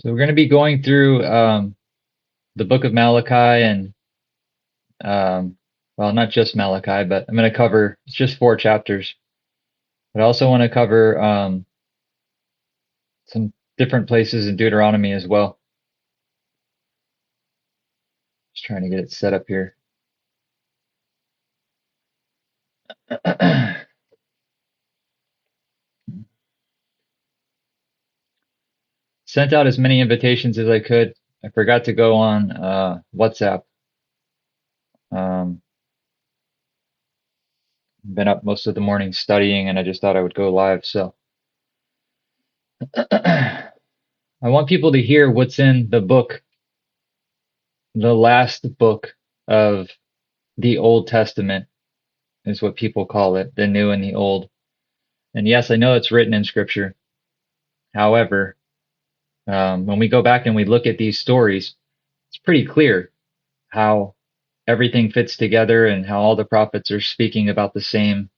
So we're going to be going through the book of Malachi and, well, not just Malachi, but I'm going to cover it's just 4 chapters. But I also want to cover some different places in Deuteronomy as well. Just trying to get it set up here. Sent out as many invitations as I could. I forgot to go on WhatsApp. Been up most of the morning studying, and I just thought I would go live. So I want people to hear what's in the book, the last book of the Old Testament is what people call it, the New and the Old. And yes, I know it's written in Scripture. However, when we go back and we look at these stories, it's pretty clear how everything fits together and how all the prophets are speaking about the same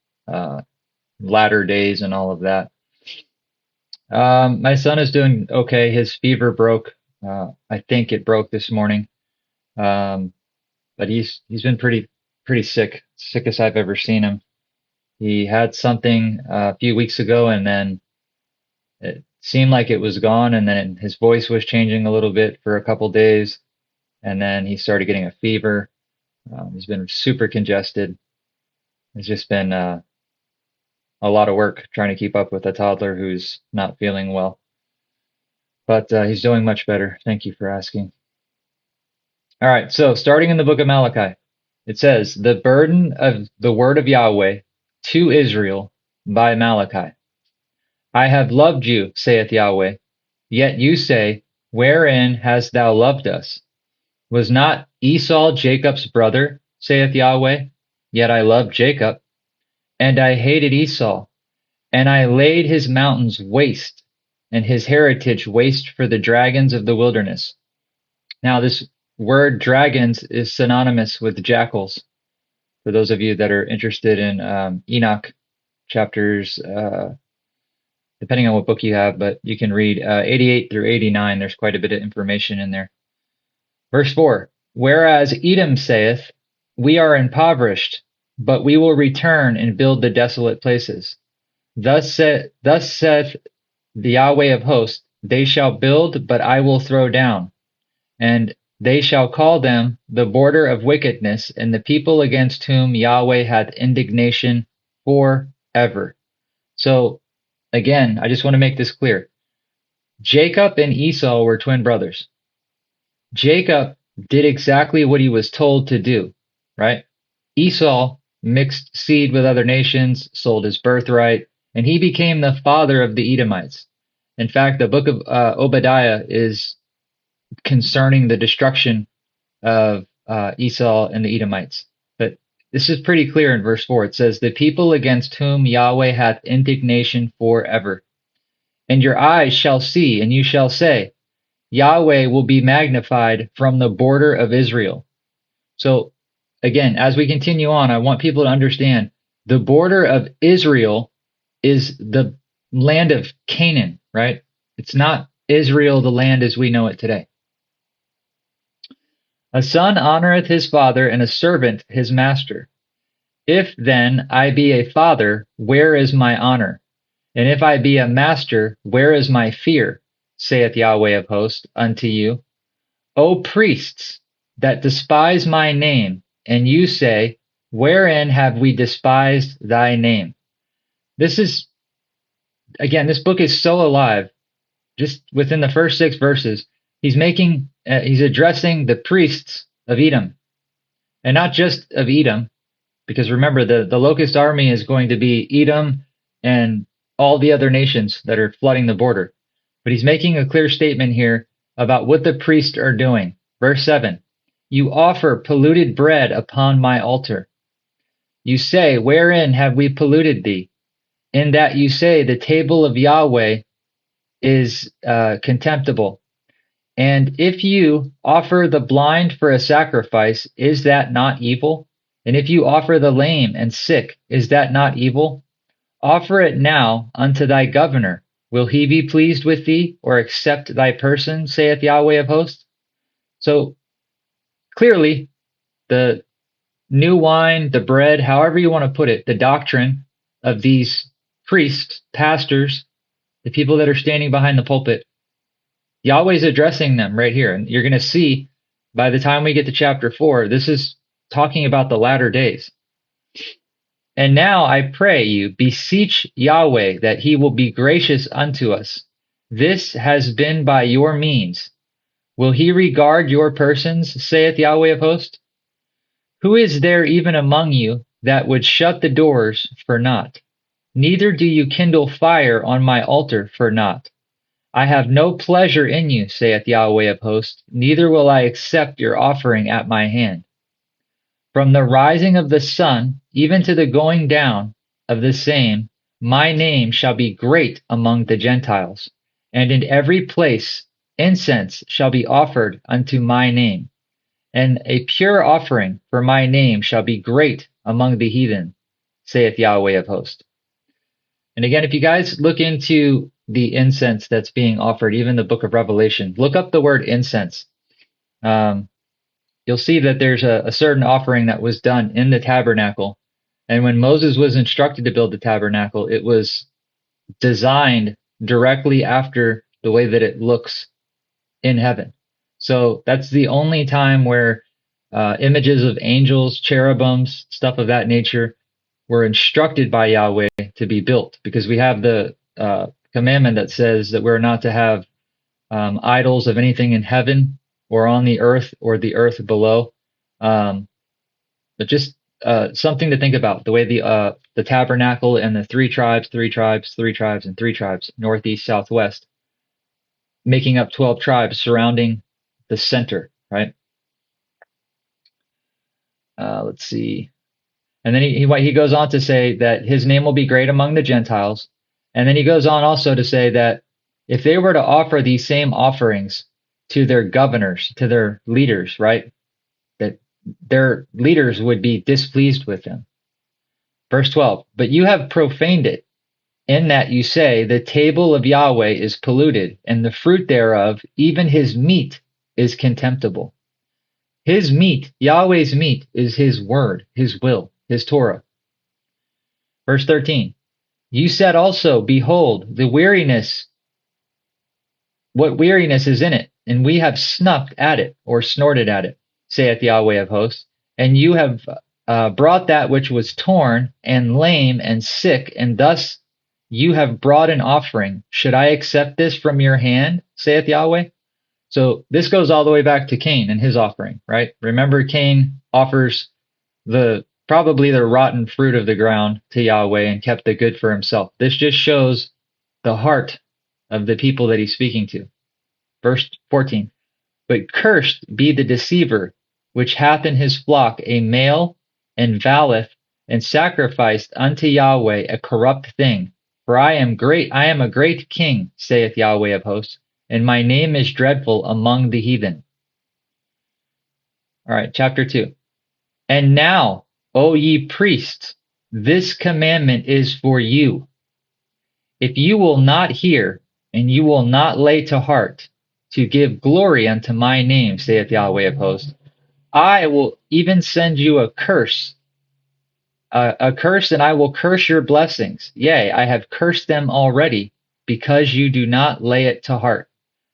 latter days and all of that. My son is doing okay. His fever broke. I think it broke this morning. But he's been pretty sick as I've ever seen him. He had something a few weeks ago, and then it seemed like it was gone, and then his voice was changing a little bit for a couple days, and then he started getting a fever. He's been super congested. It's just been a lot of work trying to keep up with a toddler who's not feeling well. But he's doing much better. Thank you for asking. All right, so starting in the book of Malachi, it says, "The burden of the word of Yahweh to Israel by Malachi. I have loved you, saith Yahweh. Yet you say, Wherein hast thou loved us? Was not Esau Jacob's brother, saith Yahweh? Yet I loved Jacob, and I hated Esau, and I laid his mountains waste, and his heritage waste for the dragons of the wilderness." Now, this word dragons is synonymous with jackals. For those of you that are interested in Enoch chapters, depending on what book you have, but you can read 88 through 89. There's quite a bit of information in there. Verse 4, "Whereas Edom saith, We are impoverished, but we will return and build the desolate places. Thus saith the Yahweh of hosts, They shall build, but I will throw down. And they shall call them the border of wickedness, and the people against whom Yahweh hath indignation forever." So, again, I just want to make this clear. Jacob and Esau were twin brothers. Jacob did exactly what he was told to do, right? Esau mixed seed with other nations, sold his birthright, and he became the father of the Edomites. In fact, the book of Obadiah is concerning the destruction of Esau and the Edomites. But this is pretty clear in verse 4. It says, "The people against whom Yahweh hath indignation forever. And your eyes shall see, and you shall say, Yahweh will be magnified from the border of Israel." So again, as we continue on, I want people to understand the border of Israel is the land of Canaan, right? It's not Israel, the land as we know it today. "A son honoreth his father, and a servant his master. If then I be a father, where is my honor? And if I be a master, where is my fear? Saith Yahweh of hosts unto you. O priests that despise my name, and you say, Wherein have we despised thy name?" This is, again, this book is so alive. Just within the first 6 verses, he's addressing the priests of Edom, and not just of Edom, because remember, the locust army is going to be Edom and all the other nations that are flooding the border. But he's making a clear statement here about what the priests are doing. Verse 7, "You offer polluted bread upon my altar. You say, Wherein have we polluted thee? In that you say, The table of Yahweh is contemptible. And if you offer the blind for a sacrifice, is that not evil? And if you offer the lame and sick, is that not evil? Offer it now unto thy governor, Will he be pleased with thee, or accept thy person, saith Yahweh of hosts? So clearly, the new wine, the bread, however you want to put it, the doctrine of these priests, pastors, the people that are standing behind the pulpit, Yahweh's addressing them right here. And you're going to see by the time we get to chapter 4, this is talking about the latter days. And now I pray you, beseech Yahweh that he will be gracious unto us. This has been by your means. Will he regard your persons, saith Yahweh of hosts? Who is there even among you that would shut the doors for naught? Neither do you kindle fire on my altar for naught. I have no pleasure in you, saith Yahweh of hosts, neither will I accept your offering at my hand. From the rising of the sun, even to the going down of the same, my name shall be great among the Gentiles, and in every place incense shall be offered unto my name, and a pure offering for my name shall be great among the heathen, saith Yahweh of hosts. And again, if you guys look into the incense that's being offered, even the book of Revelation, look up the word incense. You'll see that there's a certain offering that was done in the tabernacle. And when Moses was instructed to build the tabernacle, it was designed directly after the way that it looks in heaven. So that's the only time where images of angels, cherubims, stuff of that nature were instructed by Yahweh to be built, because we have the commandment that says that we're not to have idols of anything in heaven or on the earth or the earth below. But just something to think about, the way the tabernacle and the three tribes, and three tribes, northeast, southwest, making up 12 tribes surrounding the center, right? Let's see. And then he goes on to say that his name will be great among the Gentiles. And then he goes on also to say that if they were to offer these same offerings to their governors, to their leaders, right, that their leaders would be displeased with him. Verse 12, but you have profaned it, in that you say, the table of Yahweh is polluted, and the fruit thereof, even his meat, is contemptible. His meat, Yahweh's meat, is his word, his will, his Torah. Verse 13, you said also, behold, the weariness, what weariness is in it, and we have snuffed at it, or snorted at it, saith Yahweh of hosts, and you have brought that which was torn, and lame, and sick, and thus you have brought an offering. Should I accept this from your hand, saith Yahweh? So this goes all the way back to Cain and his offering, right? Remember, Cain offers probably the rotten fruit of the ground to Yahweh and kept the good for himself. This just shows the heart of the people that he's speaking to. Verse 14, but cursed be the deceiver, which hath in his flock a male, and voweth, and sacrificed unto Yahweh a corrupt thing. For I am a great king, saith Yahweh of hosts, and my name is dreadful among the heathen. All right, chapter 2. And now, O ye priests, this commandment is for you. If you will not hear, and you will not lay to heart, to give glory unto my name, saith Yahweh of hosts, I will even send you a curse, and I will curse your blessings. Yea, I have cursed them already, because you do not lay it to heart.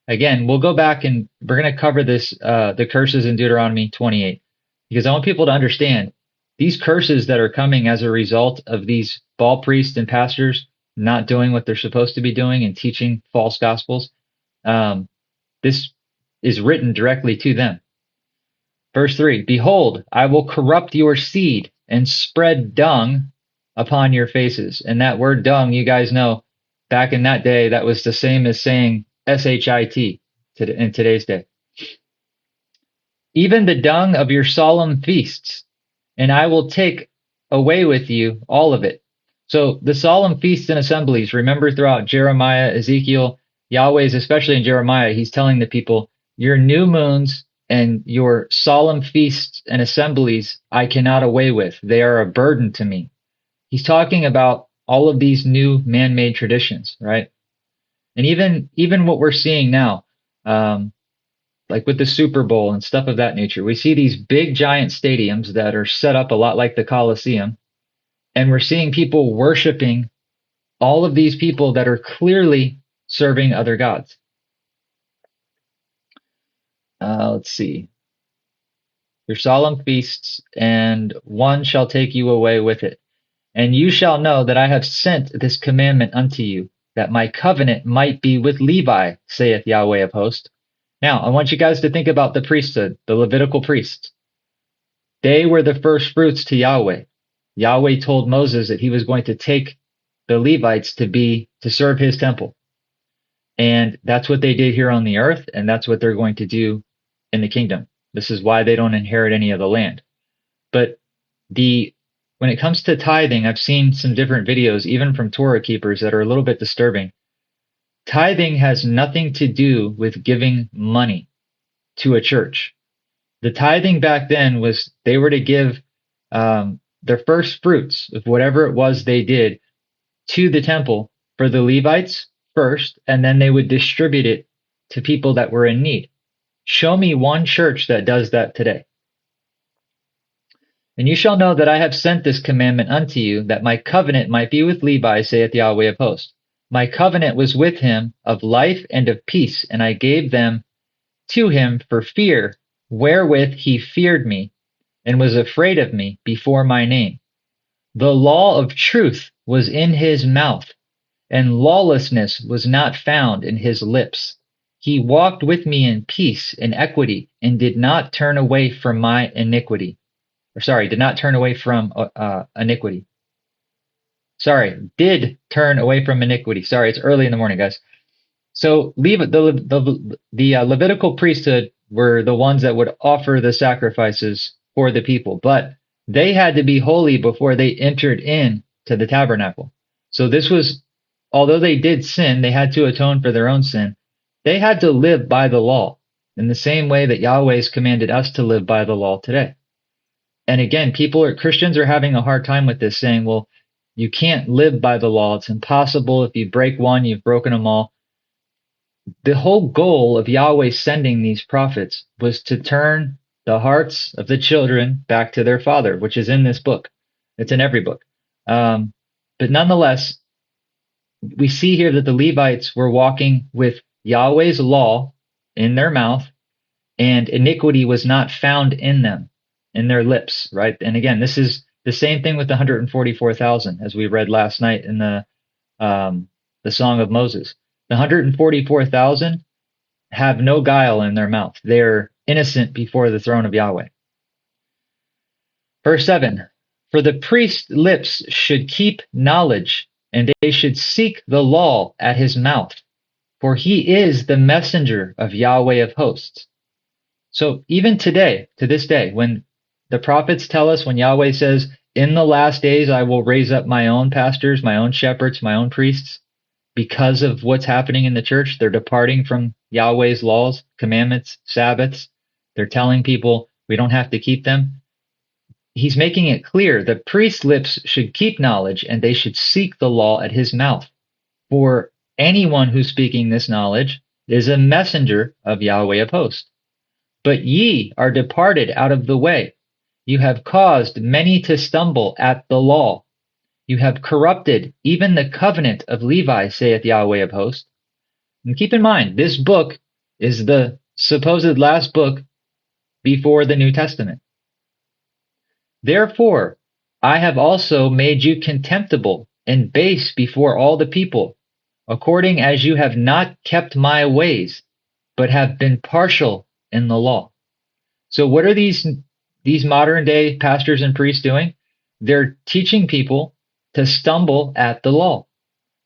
Again, we'll go back and we're going to cover this, the curses in Deuteronomy 28, because I want people to understand these curses that are coming as a result of these Baal priests and pastors not doing what they're supposed to be doing and teaching false gospels. This is written directly to them. Verse 3, behold, I will corrupt your seed and spread dung upon your faces. And that word dung, you guys know, back in that day, that was the same as saying shit in today's day. Even the dung of your solemn feasts, and I will take away with you all of it. So the solemn feasts and assemblies, remember throughout Jeremiah, Ezekiel, Yahweh's, especially in Jeremiah, he's telling the people, your new moons and your solemn feasts and assemblies I cannot away with. They are a burden to me. He's talking about all of these new man-made traditions, right? And even what we're seeing now, like with the Super Bowl and stuff of that nature, we see these big giant stadiums that are set up a lot like the Coliseum, and we're seeing people worshiping all of these people that are clearly serving other gods. Let's see. Your solemn feasts, and one shall take you away with it. And you shall know that I have sent this commandment unto you, that my covenant might be with Levi, saith Yahweh of hosts. Now, I want you guys to think about the priesthood, the Levitical priests. They were the first fruits to Yahweh. Yahweh told Moses that he was going to take the Levites to serve his temple. And that's what they did here on the earth, and that's what they're going to do in the kingdom. This is why they don't inherit any of the land. But when it comes to tithing, I've seen some different videos, even from Torah keepers, that are a little bit disturbing. Tithing has nothing to do with giving money to a church. The tithing back then was they were to give their first fruits of whatever it was they did to the temple for the Levites first, and then they would distribute it to people that were in need. Show me one church that does that today. And you shall know that I have sent this commandment unto you, that my covenant might be with Levi, saith Yahweh of hosts. My covenant was with him of life and of peace, and I gave them to him for fear, wherewith he feared me, and was afraid of me before my name. The law of truth was in his mouth, and lawlessness was not found in his lips. He walked with me in peace and equity, and did not turn away from my iniquity. Did not turn away from iniquity. Did turn away from iniquity. Sorry, it's early in the morning, guys. So the Levitical priesthood were the ones that would offer the sacrifices for the people, but they had to be holy before they entered in to the tabernacle. So this was, although they did sin, they had to atone for their own sin. They had to live by the law in the same way that Yahweh's commanded us to live by the law today. And again, Christians are having a hard time with this, saying, well, you can't live by the law. It's impossible. If you break one, you've broken them all. The whole goal of Yahweh sending these prophets was to turn the hearts of the children back to their father, which is in this book. It's in every book. But nonetheless, we see here that the Levites were walking with Yahweh's law in their mouth, and iniquity was not found in them, in their lips, right? And again, this is the same thing with the 144,000, as we read last night in the Song of Moses. The 144,000 have no guile in their mouth. They're innocent before the throne of Yahweh. Verse 7, for the priest's lips should keep knowledge, and they should seek the law at his mouth, for he is the messenger of Yahweh of hosts. So even today, to this day, when the prophets tell us, when Yahweh says, in the last days I will raise up my own pastors, my own shepherds, my own priests, because of what's happening in the church, they're departing from Yahweh's laws, commandments, Sabbaths. They're telling people we don't have to keep them. He's making it clear that priest's lips should keep knowledge, and they should seek the law at his mouth. For anyone who's speaking this knowledge is a messenger of Yahweh of hosts. But ye are departed out of the way. You have caused many to stumble at the law. You have corrupted even the covenant of Levi, saith Yahweh of hosts. And keep in mind, this book is the supposed last book before the New Testament. Therefore, I have also made you contemptible and base before all the people, according as you have not kept my ways, but have been partial in the law. So what are these modern day pastors and priests doing? They're teaching people to stumble at the law.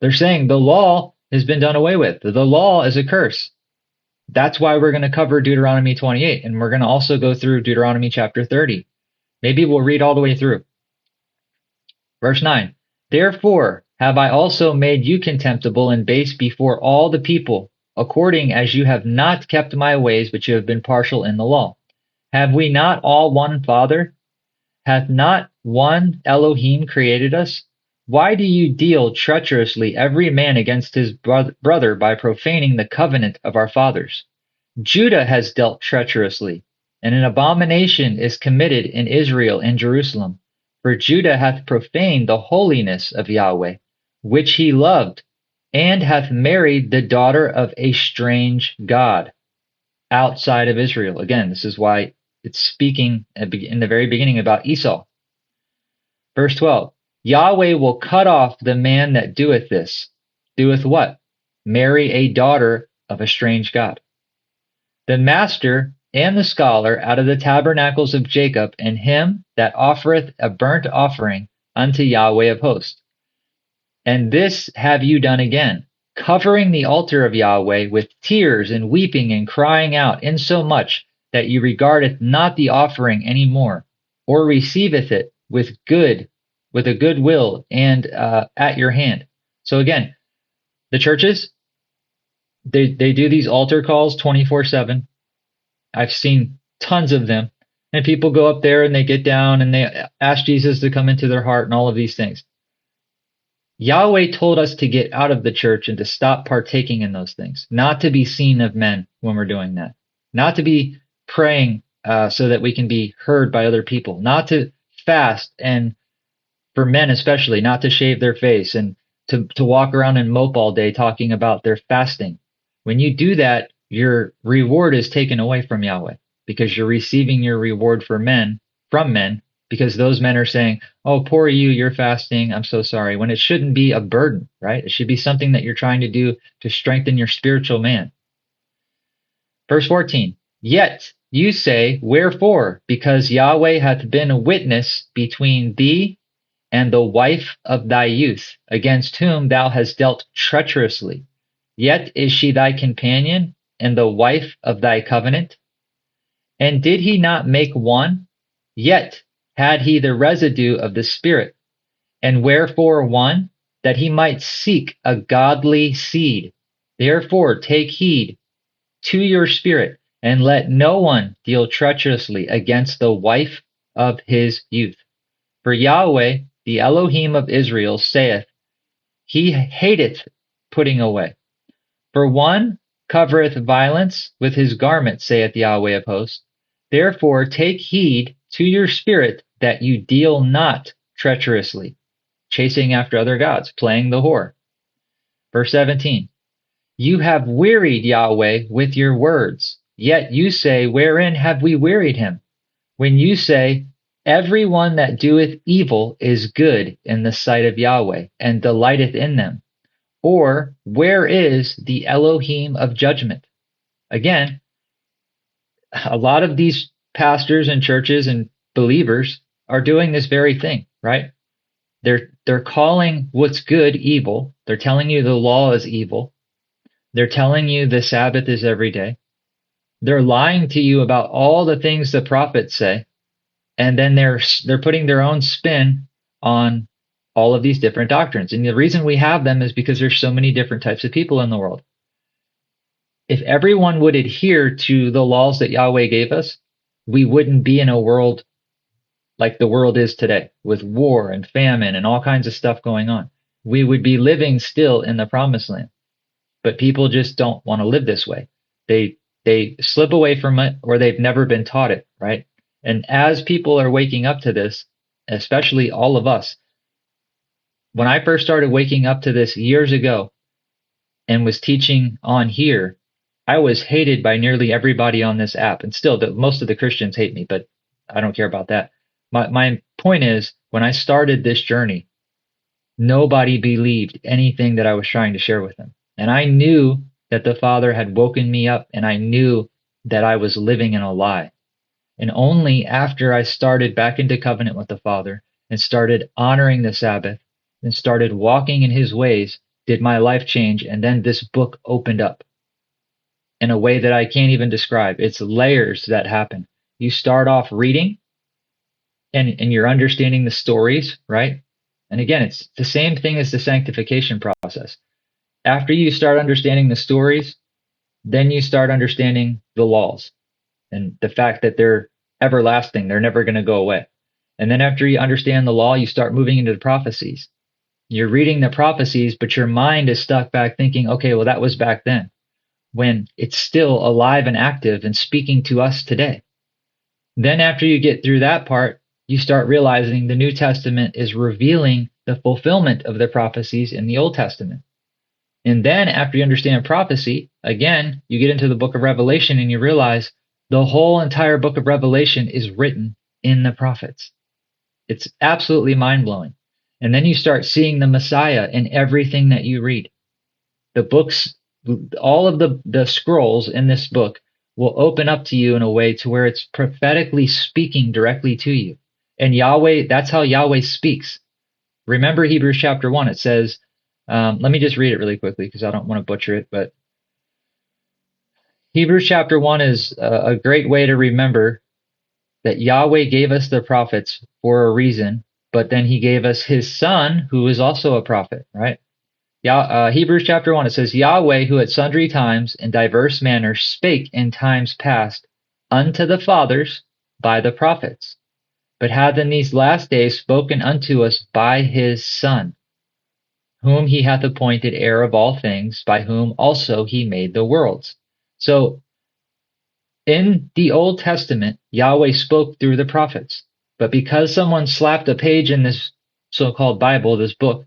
They're saying the law has been done away with. The law is a curse. That's why we're going to cover Deuteronomy 28, and we're going to also go through Deuteronomy chapter 30. Maybe we'll read all the way through. Verse 9, therefore have I also made you contemptible and base before all the people, according as you have not kept my ways, but you have been partial in the law. Have we not all one Father? Hath not one Elohim created us? Why do you deal treacherously every man against his brother by profaning the covenant of our fathers? Judah has dealt treacherously, and an abomination is committed in Israel and Jerusalem. For Judah hath profaned the holiness of Yahweh, which he loved, and hath married the daughter of a strange god outside of Israel. Again, this is why it's speaking in the very beginning about Esau. Verse 12, Yahweh will cut off the man that doeth this. Doeth what? Marry a daughter of a strange god. The master and the scholar out of the tabernacles of Jacob, and him that offereth a burnt offering unto Yahweh of hosts. And this have you done again, covering the altar of Yahweh with tears and weeping and crying out, insomuch that you regardeth not the offering any more, or receiveth it with a good will and at your hand. So again, the churches, they do these altar calls 24/7. I've seen tons of them. And people go up there and they get down and they ask Jesus to come into their heart and all of these things. Yahweh told us to get out of the church and to stop partaking in those things, not to be seen of men when we're doing that, not to be praying so that we can be heard by other people, not to fast, and for men especially, not to shave their face and to walk around and mope all day talking about their fasting. When you do that, your reward is taken away from Yahweh because you're receiving your reward from men, because those men are saying, oh, poor you, you're fasting, I'm so sorry, when it shouldn't be a burden, right? It should be something that you're trying to do to strengthen your spiritual man. Verse 14, yet you say, wherefore? Because Yahweh hath been a witness between thee and the wife of thy youth, against whom thou hast dealt treacherously. Yet is she thy companion and the wife of thy covenant? And did he not make one? Yet had he the residue of the Spirit. And wherefore one? That he might seek a godly seed. Therefore take heed to your spirit, and let no one deal treacherously against the wife of his youth. For Yahweh, the Elohim of Israel, saith, he hateth putting away. For one covereth violence with his garment, saith Yahweh of hosts. Therefore take heed to your spirit that you deal not treacherously, chasing after other gods, playing the whore. Verse 17, you have wearied Yahweh with your words, yet you say, wherein have we wearied him? When you say, every one that doeth evil is good in the sight of Yahweh, and delighteth in them. Or, where is the Elohim of judgment? Again, a lot of these pastors and churches and believers are doing this very thing, right? They're calling what's good evil. They're telling you the law is evil. They're telling you the Sabbath is every day. They're lying to you about all the things the prophets say, and then they're putting their own spin on all of these different doctrines. And the reason we have them is because there's so many different types of people in the world. If everyone would adhere to the laws that Yahweh gave us, we wouldn't be in a world like the world is today, with war and famine and all kinds of stuff going on. We would be living still in the promised land. But people just don't want to live this way. They slip away from it, or they've never been taught it, right? And as people are waking up to this, especially all of us, when I first started waking up to this years ago and was teaching on here, I was hated by nearly everybody on this app. And still, most of the Christians hate me, but I don't care about that. My point is, when I started this journey, nobody believed anything that I was trying to share with them. And I knew that the Father had woken me up, and I knew that I was living in a lie. And only after I started back into covenant with the Father and started honoring the Sabbath and started walking in his ways did my life change. And then this book opened up in a way that I can't even describe. It's layers that happen. You start off reading and you're understanding the stories, right? And again, it's the same thing as the sanctification process. After you start understanding the stories, then you start understanding the laws and the fact that they're everlasting. They're never going to go away. And then after you understand the law, you start moving into the prophecies. You're reading the prophecies, but your mind is stuck back thinking, okay, well, that was back then, when it's still alive and active and speaking to us today. Then after you get through that part, you start realizing the New Testament is revealing the fulfillment of the prophecies in the Old Testament. And then after you understand prophecy, again, you get into the book of Revelation and you realize the whole entire book of Revelation is written in the prophets. It's absolutely mind-blowing. And then you start seeing the Messiah in everything that you read. The books, all of the scrolls in this book will open up to you in a way to where it's prophetically speaking directly to you. And Yahweh, that's how Yahweh speaks. Remember Hebrews chapter 1, it says, let me just read it really quickly because I don't want to butcher it, but Hebrews chapter 1 is a great way to remember that Yahweh gave us the prophets for a reason, but then he gave us his son, who is also a prophet, right? Hebrews chapter 1, it says, Yahweh, who at sundry times in diverse manners spake in times past unto the fathers by the prophets, but hath in these last days spoken unto us by his Son, whom he hath appointed heir of all things, by whom also he made the worlds. So in the Old Testament, Yahweh spoke through the prophets. But because someone slapped a page in this so-called Bible, this book,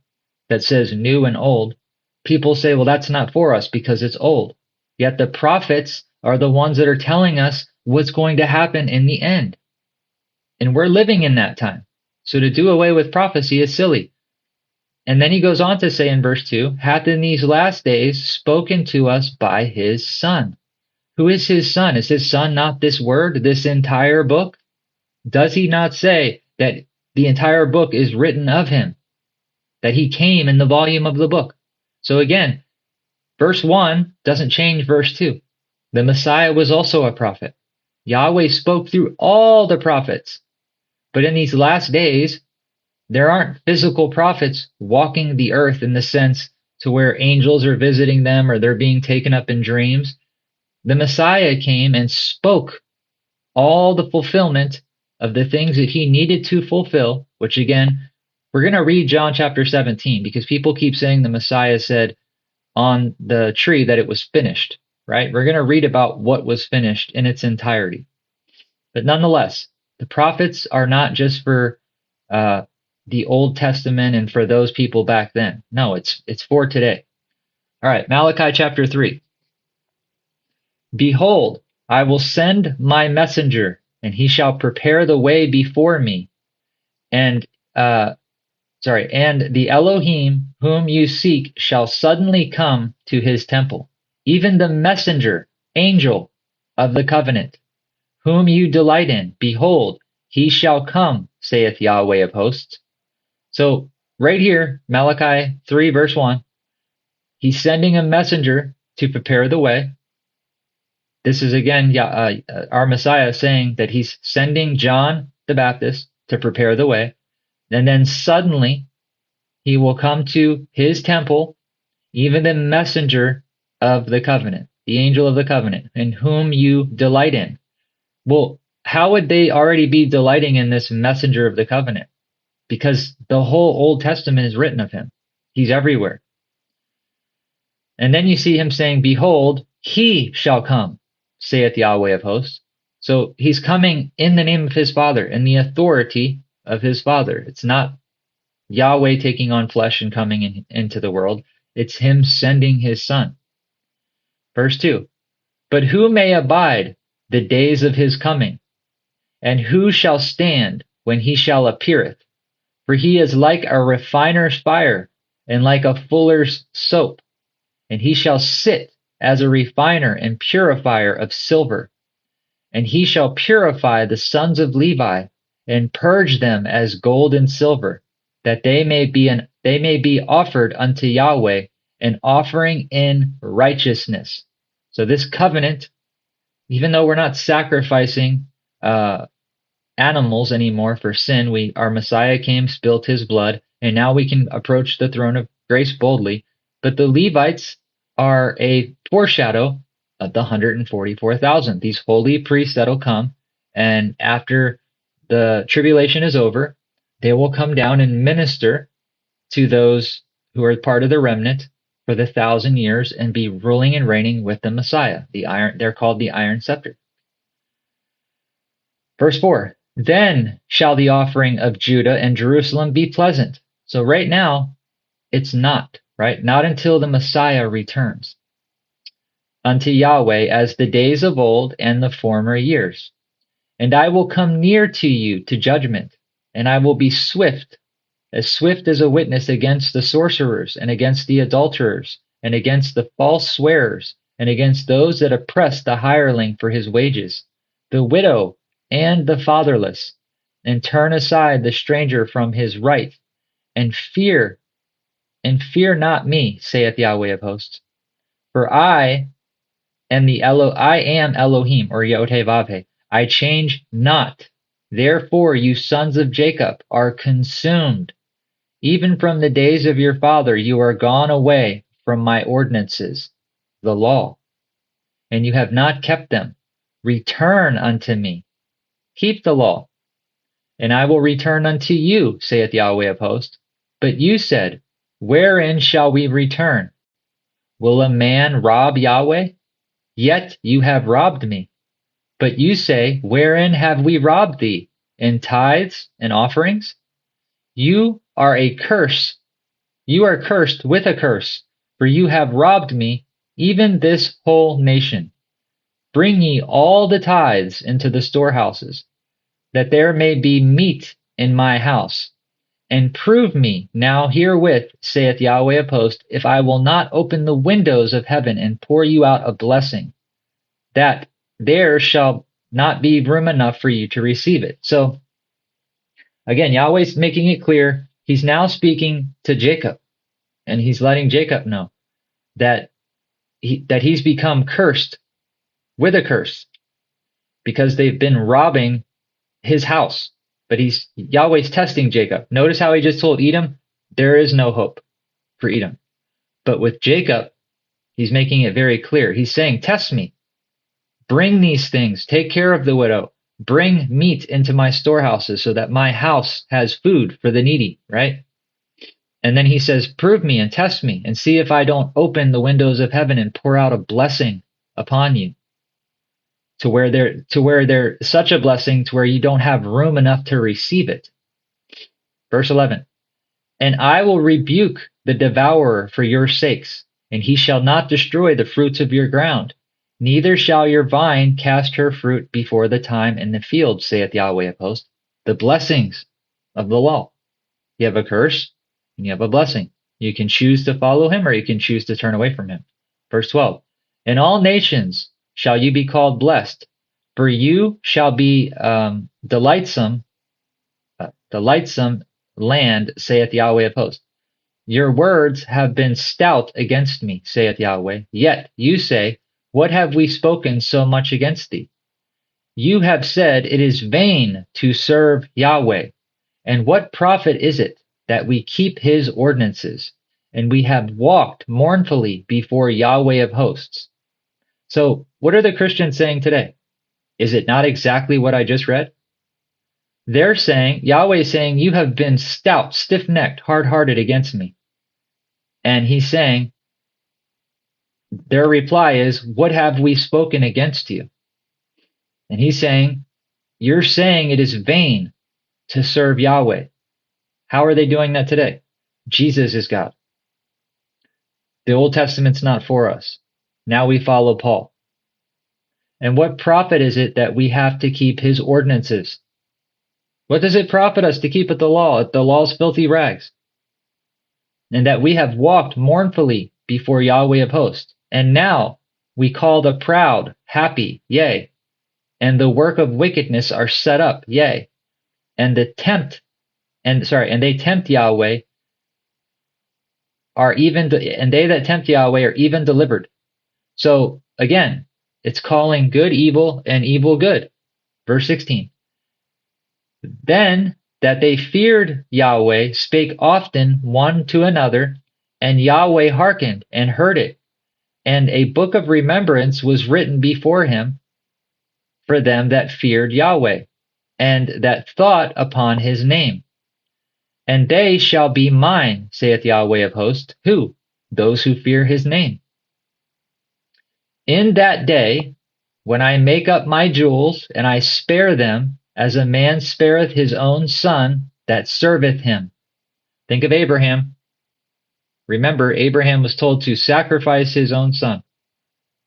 that says new and old, people say, well, that's not for us because it's old. Yet the prophets are the ones that are telling us what's going to happen in the end. And we're living in that time. So to do away with prophecy is silly. And then he goes on to say in verse 2, hath in these last days spoken to us by his Son. Who is his Son? Is his Son not this word, this entire book? Does he not say that the entire book is written of him? That he came in the volume of the book? So again, verse 1 doesn't change verse 2. The Messiah was also a prophet. Yahweh spoke through all the prophets. But in these last days, there aren't physical prophets walking the earth in the sense to where angels are visiting them or they're being taken up in dreams. The Messiah came and spoke all the fulfillment of the things that he needed to fulfill, which again, we're going to read John chapter 17 because people keep saying the Messiah said on the tree that it was finished, right? We're going to read about what was finished in its entirety. But nonetheless, the prophets are not just for the Old Testament and for those people back then. No, it's for today. All right, Malachi chapter 3. Behold, I will send my messenger, and he shall prepare the way before me. And and the Elohim whom you seek shall suddenly come to his temple, even the messenger, angel of the covenant, whom you delight in. Behold, he shall come, saith Yahweh of hosts. So right here, Malachi 3 verse 1, he's sending a messenger to prepare the way. This is again our Messiah saying that he's sending John the Baptist to prepare the way. And then suddenly he will come to his temple, even the messenger of the covenant, the angel of the covenant, in whom you delight in. Well, how would they already be delighting in this messenger of the covenant? Because the whole Old Testament is written of him. He's everywhere. And then you see him saying, behold, he shall come, saith Yahweh of hosts. So he's coming in the name of his Father, in the authority of his Father. It's not Yahweh taking on flesh and coming into the world. It's him sending his Son. Verse 2, but who may abide the days of his coming? And who shall stand when he shall appeareth? For he is like a refiner's fire, and like a fuller's soap. And he shall sit as a refiner and purifier of silver. And he shall purify the sons of Levi, and purge them as gold and silver, that they may be offered unto Yahweh, an offering in righteousness. So this covenant, even though we're not sacrificing animals anymore for sin, our Messiah came, spilt his blood, and now we can approach the throne of grace boldly. But the Levites are a foreshadow of the 144,000, these holy priests that'll come, and after the tribulation is over, they will come down and minister to those who are part of the remnant for the 1,000 years and be ruling and reigning with the Messiah. They're called the iron scepter. Verse 4, then shall the offering of Judah and Jerusalem be pleasant. So right now, it's not, right? Not until the Messiah returns. Unto Yahweh as the days of old and the former years. And I will come near to you to judgment, and I will be swift as a witness against the sorcerers, and against the adulterers, and against the false swearers, and against those that oppress the hireling for his wages, the widow and the fatherless, and turn aside the stranger from his right, and fear not me, saith Yahweh of hosts. For I am Elohim, or Yod-Heh-Vav-Heh. I change not. Therefore, you sons of Jacob are consumed. Even from the days of your father, you are gone away from my ordinances, the law, and you have not kept them. Return unto me. Keep the law, and I will return unto you, saith Yahweh of hosts. But you said, wherein shall we return? Will a man rob Yahweh? Yet you have robbed me. But you say, wherein have we robbed thee? In tithes and offerings? You are a curse. You are cursed with a curse, for you have robbed me, even this whole nation. Bring ye all the tithes into the storehouses, that there may be meat in my house. And prove me now herewith, saith Yahweh of hosts, if I will not open the windows of heaven and pour you out a blessing, that there shall not be room enough for you to receive it. So, again, Yahweh's making it clear. He's now speaking to Jacob, and he's letting Jacob know that he's become cursed with a curse because they've been robbing his house. But Yahweh's testing Jacob. Notice how he just told Edom, there is no hope for Edom. But with Jacob, he's making it very clear. He's saying, test me. Bring these things. Take care of the widow. Bring meat into my storehouses so that my house has food for the needy, right? And then he says, prove me and test me and see if I don't open the windows of heaven and pour out a blessing upon you. To where they're such a blessing to where you don't have room enough to receive it. Verse 11, and I will rebuke the devourer for your sakes, and he shall not destroy the fruits of your ground, neither shall your vine cast her fruit before the time in the field, saith Yahweh of hosts. The blessings of the law. You have a curse, and you have a blessing. You can choose to follow him, or you can choose to turn away from him. Verse 12, in all nations shall you be called blessed, for you shall be delightsome land, saith Yahweh of hosts. Your words have been stout against me, saith Yahweh. Yet you say, what have we spoken so much against thee? You have said, it is vain to serve Yahweh. And what profit is it that we keep his ordinances? And we have walked mournfully before Yahweh of hosts. So, what are the Christians saying today? Is it not exactly what I just read? They're saying, Yahweh is saying, you have been stout, stiff-necked, hard-hearted against me. And he's saying, their reply is, what have we spoken against you? And he's saying, you're saying it is vain to serve Yahweh. How are they doing that today? Jesus is God. The Old Testament's not for us. Now we follow Paul. And what profit is it that we have to keep his ordinances? What does it profit us to keep the law? The law's filthy rags. And that we have walked mournfully before Yahweh of hosts. And now we call the proud happy, yea. And the work of wickedness are set up, yea. And they tempt Yahweh and they that tempt Yahweh are even delivered. So again, it's calling good evil and evil good. Verse 16. Then that they feared Yahweh spake often one to another, and Yahweh hearkened and heard it. And a book of remembrance was written before him for them that feared Yahweh, and that thought upon his name. And they shall be mine, saith Yahweh of hosts. Who? Those who fear his name. In that day, when I make up my jewels, and I spare them, as a man spareth his own son that serveth him. Think of Abraham. Remember, Abraham was told to sacrifice his own son.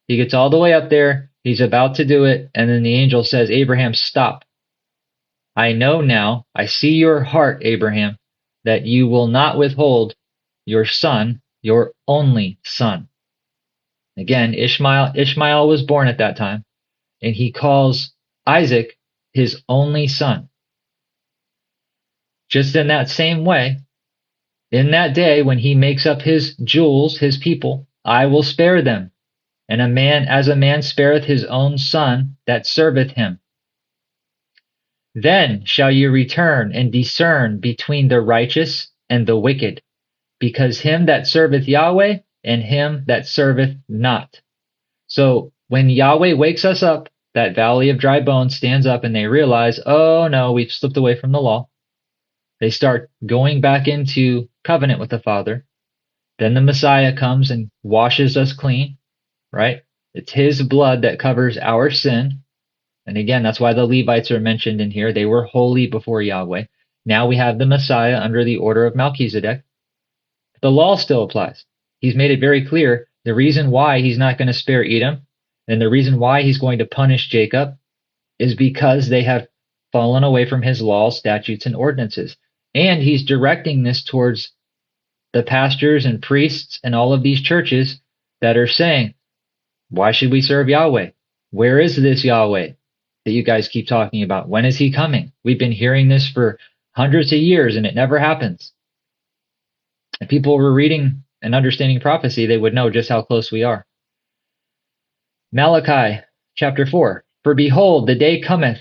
He gets all the way up there, he's about to do it, and then the angel says, Abraham, stop. I know now, I see your heart, Abraham, that you will not withhold your son, your only son. Again, Ishmael was born at that time, and he calls Isaac his only son. Just in that same way, in that day when he makes up his jewels, his people, I will spare them, and as a man spareth his own son that serveth him. Then shall you return and discern between the righteous and the wicked, because him that serveth Yahweh and him that serveth not. So when Yahweh wakes us up, that valley of dry bones stands up and they realize, oh no, we've slipped away from the law. They start going back into covenant with the Father. Then the Messiah comes and washes us clean, right? It's his blood that covers our sin. And again, that's why the Levites are mentioned in here. They were holy before Yahweh. Now we have the Messiah under the order of Melchizedek. The law still applies. He's made it very clear the reason why he's not going to spare Edom and the reason why he's going to punish Jacob is because they have fallen away from his laws, statutes, and ordinances. And he's directing this towards the pastors and priests and all of these churches that are saying, why should we serve Yahweh? Where is this Yahweh that you guys keep talking about? When is he coming? We've been hearing this for hundreds of years and it never happens. If people were reading and understanding prophecy, they would know just how close we are. Malachi chapter 4. For behold, the day cometh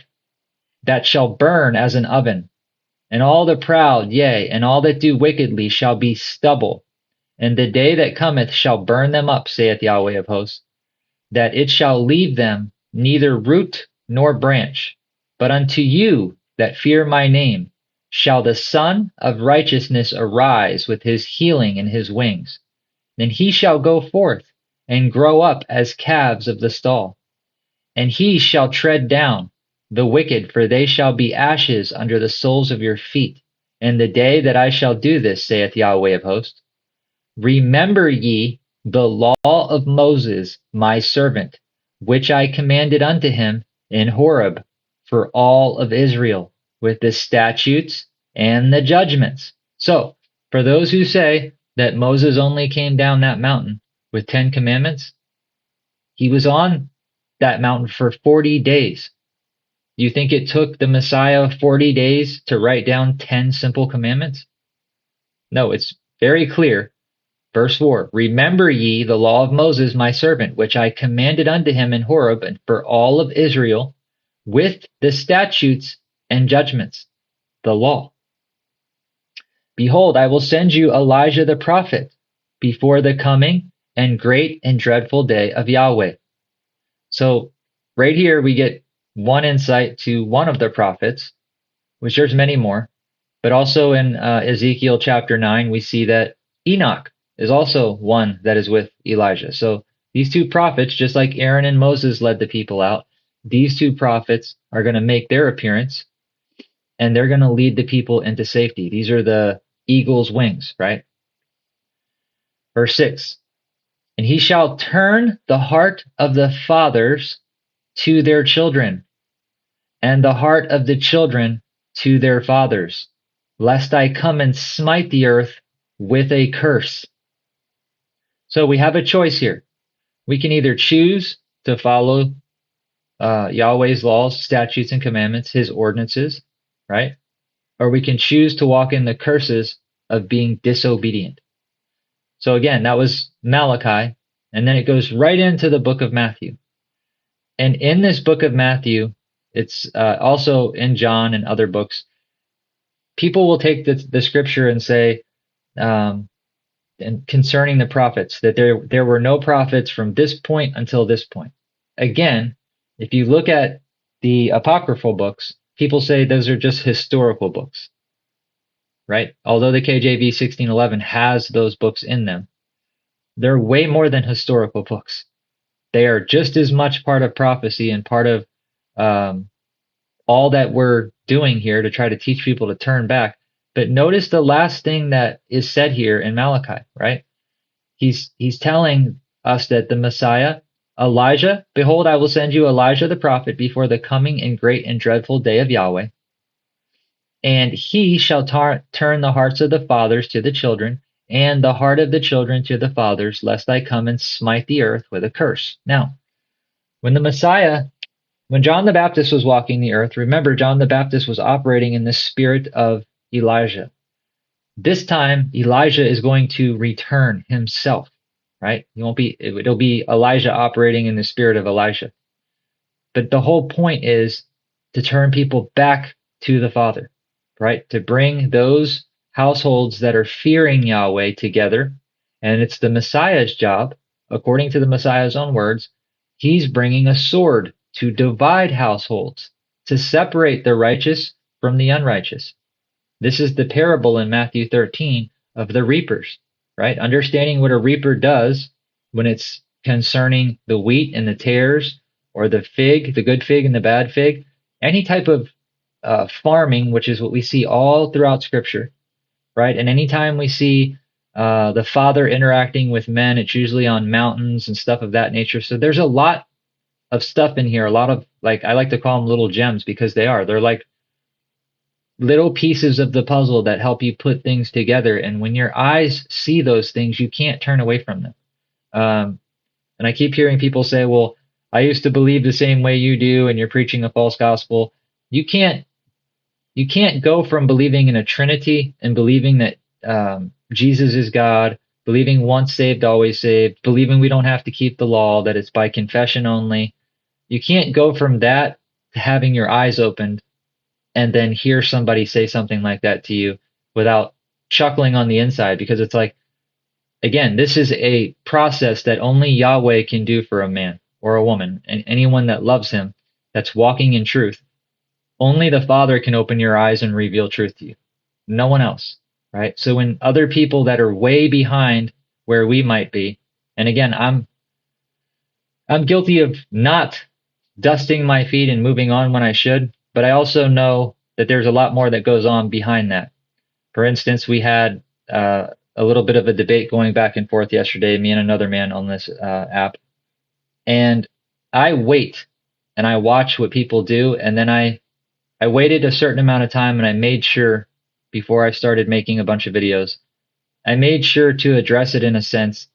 that shall burn as an oven, and all the proud, yea, and all that do wickedly shall be stubble. And the day that cometh shall burn them up, saith Yahweh of hosts, that it shall leave them neither root nor branch. But unto you that fear my name shall the Son of Righteousness arise with his healing in his wings. Then he shall go forth and grow up as calves of the stall. And he shall tread down the wicked, for they shall be ashes under the soles of your feet. And the day that I shall do this, saith Yahweh of hosts, remember ye the law of Moses, my servant, which I commanded unto him in Horeb for all of Israel, with the statutes and the judgments. So, for those who say that Moses only came down that mountain with 10 commandments, he was on that mountain for 40 days. You think it took the Messiah 40 days to write down 10 simple commandments? No, it's very clear. Verse 4, remember ye the law of Moses my servant, which I commanded unto him in Horeb and for all of Israel, with the statutes and judgments, the law. Behold, I will send you Elijah the prophet before the coming and great and dreadful day of Yahweh. So right here we get one insight to one of the prophets, which there's many more, but also in Ezekiel chapter 9, we see that Enoch is also one that is with Elijah. So these two prophets, just like Aaron and Moses led the people out, these two prophets are going to make their appearance and they're going to lead the people into safety. These are the eagle's wings, right? Verse 6, and he shall turn the heart of the fathers to their children, and the heart of the children to their fathers, lest I come and smite the earth with a curse. So we have a choice here. We can either choose to follow Yahweh's laws, statutes, and commandments, his ordinances, right? Or we can choose to walk in the curses of being disobedient. So again, that was Malachi, and then it goes right into the book of Matthew. And in this book of Matthew, it's also in John and other books, people will take the scripture and say, and concerning the prophets, that there were no prophets from this point until this point. Again, if you look at the apocryphal books, people say those are just historical books, right? Although the KJV 1611 has those books in them, they're way more than historical books. They are just as much part of prophecy and part of um, all that we're doing here to try to teach people to turn back. But notice the last thing that is said here in Malachi, right? He's telling us that the Messiah, Elijah, behold, I will send you Elijah the prophet before the coming and great and dreadful day of Yahweh. And he shall turn the hearts of the fathers to the children, and the heart of the children to the fathers, lest I come and smite the earth with a curse. Now, when the Messiah, when John the Baptist was walking the earth, remember, John the Baptist was operating in the spirit of Elijah. This time, Elijah is going to return himself, right? It'll be Elijah operating in the spirit of Elijah. But the whole point is to turn people back to the Father, right? To bring those households that are fearing Yahweh together. And it's the Messiah's job, according to the Messiah's own words, he's bringing a sword to divide households, to separate the righteous from the unrighteous. This is the parable in Matthew 13 of the reapers, right? Understanding what a reaper does when it's concerning the wheat and the tares, or the fig, the good fig and the bad fig, any type of farming, which is what we see all throughout Scripture, right? And anytime we see the Father interacting with men, it's usually on mountains and stuff of that nature. So there's a lot of stuff in here, a lot of, like, I like to call them little gems because they are. They're like little pieces of the puzzle that help you put things together. And when your eyes see those things, you can't turn away from them. And I keep hearing people say, well, I used to believe the same way you do, and you're preaching a false gospel. You can't go from believing in a Trinity and believing that Jesus is God, believing once saved, always saved, believing we don't have to keep the law, that it's by confession only. You can't go from that to having your eyes opened and then hear somebody say something like that to you without chuckling on the inside, because it's like, again, this is a process that only Yahweh can do for a man or a woman, and anyone that loves him, that's walking in truth. Only the Father can open your eyes and reveal truth to you. No one else, right? So when other people that are way behind where we might be, and again, I'm guilty of not dusting my feet and moving on when I should, but I also know that there's a lot more that goes on behind that. For instance, we had a little bit of a debate going back and forth yesterday, me and another man on this app. And I wait and I watch what people do. And then I waited a certain amount of time, and I made sure, before I started making a bunch of videos, I made sure to address it in a sense,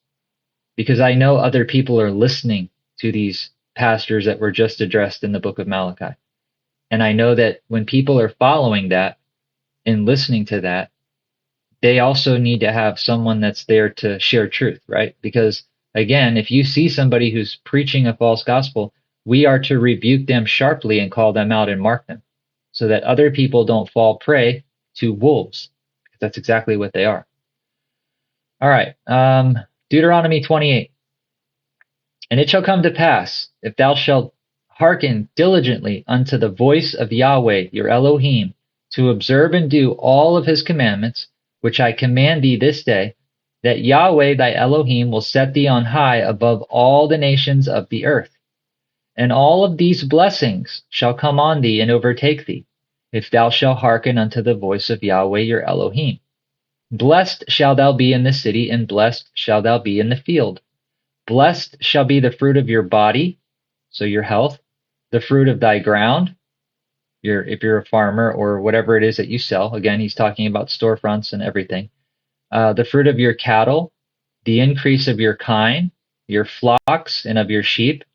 because I know other people are listening to these pastors that were just addressed in the book of Malachi. And I know that when people are following that and listening to that, they also need to have someone that's there to share truth, right? Because again, if you see somebody who's preaching a false gospel, we are to rebuke them sharply and call them out and mark them, so that other people don't fall prey to wolves. That's exactly what they are. All right, Deuteronomy 28. And it shall come to pass, if thou shalt hearken diligently unto the voice of Yahweh your Elohim, to observe and do all of his commandments, which I command thee this day, that Yahweh thy Elohim will set thee on high above all the nations of the earth. And all of these blessings shall come on thee and overtake thee, if thou shalt hearken unto the voice of Yahweh your Elohim. Blessed shall thou be in the city, and blessed shall thou be in the field. Blessed shall be the fruit of your body, so your health, the fruit of thy ground, if you're a farmer or whatever it is that you sell. Again, he's talking about storefronts and everything. The fruit of your cattle, the increase of your kine, your flocks, and of your sheep.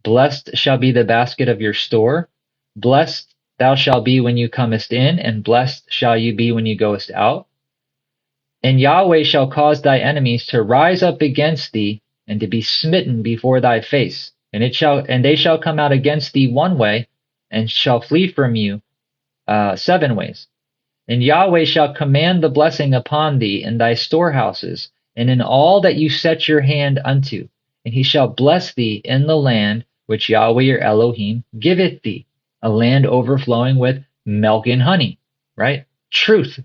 Blessed shall be the basket of your store. Blessed thou shalt be when you comest in, and blessed shall you be when you goest out. And Yahweh shall cause thy enemies to rise up against thee, and to be smitten before thy face. And they shall come out against thee one way, and shall flee from you 7 ways. And Yahweh shall command the blessing upon thee in thy storehouses, and in all that you set your hand unto. And he shall bless thee in the land which Yahweh your Elohim giveth thee, a land overflowing with milk and honey, right? Truth.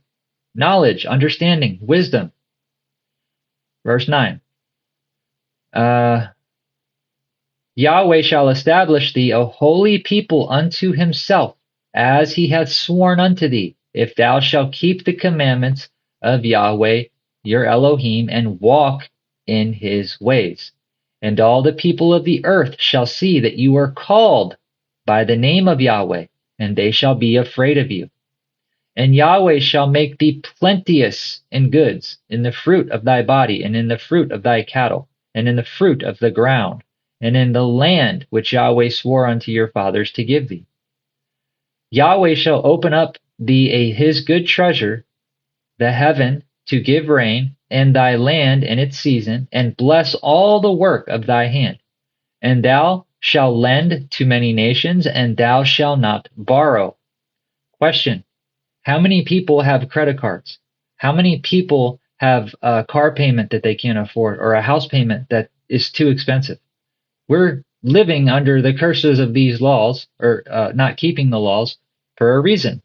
knowledge, understanding, wisdom. Verse 9. Yahweh shall establish thee a holy people unto himself, as he hath sworn unto thee, if thou shalt keep the commandments of Yahweh your Elohim, and walk in his ways. And all the people of the earth shall see that you are called by the name of Yahweh, and they shall be afraid of you. And Yahweh shall make thee plenteous in goods, in the fruit of thy body, and in the fruit of thy cattle, and in the fruit of the ground, and in the land which Yahweh swore unto your fathers to give thee. Yahweh shall open up thee his good treasure, the heaven, to give rain, and thy land in its season, and bless all the work of thy hand. And thou shalt lend to many nations, and thou shalt not borrow. Question. How many people have credit cards? How many people have a car payment that they can't afford, or a house payment that is too expensive? We're living under the curses of these laws, or not keeping the laws, for a reason.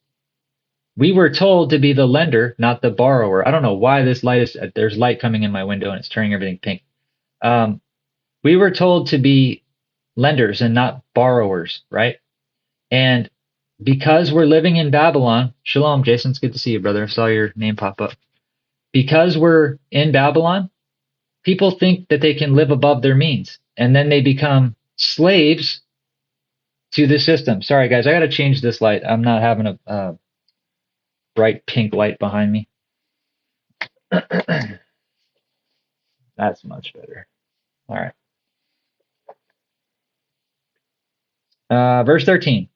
We were told to be the lender, not the borrower. I don't know why this light is, there's light coming in my window and it's turning everything pink. We were told to be lenders and not borrowers, right? And because we're living in Babylon, shalom, Jason, it's good to see you, brother. I saw your name pop up. Because we're in Babylon, people think that they can live above their means, and then they become slaves to the system. Sorry, guys, I got to change this light. I'm not having a bright pink light behind me. That's much better. All right. Verse 13.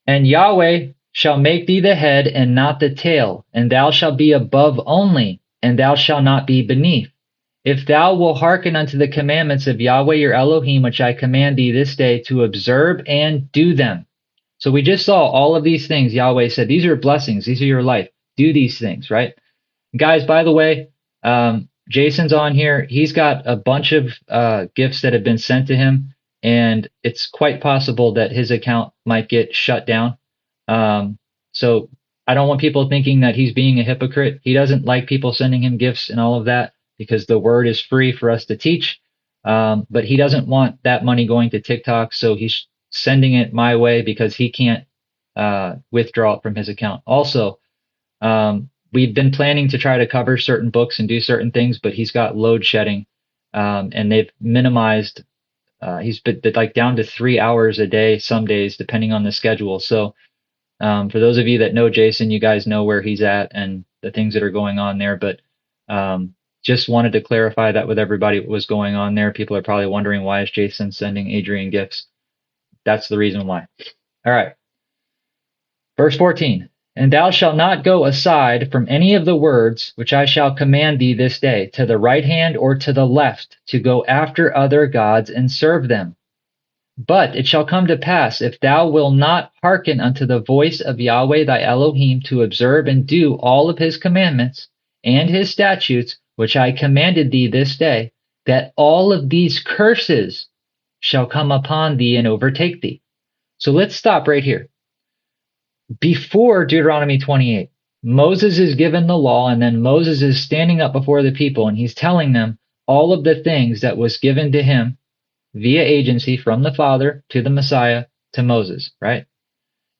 And Yahweh shall make thee the head and not the tail, and thou shalt be above only, and thou shalt not be beneath. If thou wilt hearken unto the commandments of Yahweh your Elohim, which I command thee this day, to observe and do them. So we just saw all of these things. Yahweh said, these are blessings. These are your life. Do these things, right? Guys, by the way, Jason's on here. He's got a bunch of gifts that have been sent to him, and it's quite possible that his account might get shut down. So I don't want people thinking that he's being a hypocrite. He doesn't like people sending him gifts and all of that, because the word is free for us to teach. But he doesn't want that money going to TikTok, so he's sending it my way because he can't withdraw it from his account. Also, we've been planning to try to cover certain books and do certain things, but he's got load shedding, and they've minimized. He's been like down to 3 hours a day some days, depending on the schedule. So for those of you that know Jason, you guys know where he's at and the things that are going on there. But just wanted to clarify that with everybody what was going on there. People are probably wondering, why is Jason sending Adrian gifts? That's the reason why. All right. Verse 14. And thou shalt not go aside from any of the words which I shall command thee this day, to the right hand or to the left, to go after other gods and serve them. But it shall come to pass, if thou wilt not hearken unto the voice of Yahweh thy Elohim, to observe and do all of his commandments and his statutes, which I commanded thee this day, that all of these curses shall come upon thee and overtake thee. So let's stop right here. Before Deuteronomy 28, Moses is given the law, and then Moses is standing up before the people, and he's telling them all of the things that was given to him via agency from the Father to the Messiah to Moses, right?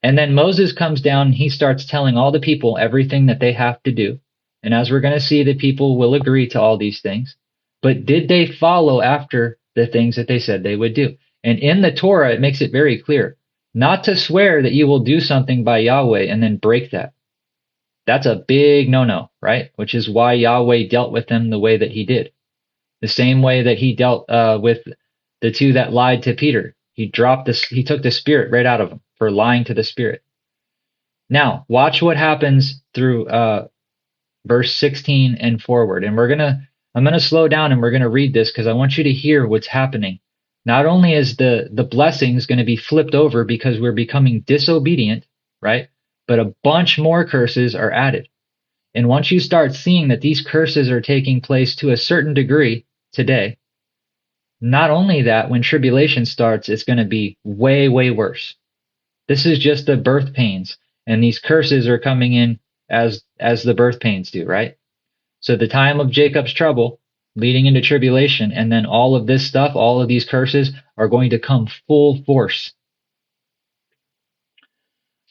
And then Moses comes down and he starts telling all the people everything that they have to do. And as we're going to see, the people will agree to all these things. But did they follow after the things that they said they would do? And in the Torah, it makes it very clear not to swear that you will do something by Yahweh and then break that. That's a big no-no, right? Which is why Yahweh dealt with them the way that he did. The same way that he dealt with the two that lied to Peter. He took the spirit right out of them for lying to the spirit. Now, watch what happens through verse 16 and forward. And I'm going to slow down and we're going to read this because I want you to hear what's happening. Not only is the blessings going to be flipped over because we're becoming disobedient, right? But a bunch more curses are added. And once you start seeing that these curses are taking place to a certain degree today, not only that, when tribulation starts, it's going to be way, way worse. This is just the birth pains, and these curses are coming in as the birth pains do, right? So the time of Jacob's trouble leading into tribulation, and then all of this stuff, all of these curses are going to come full force.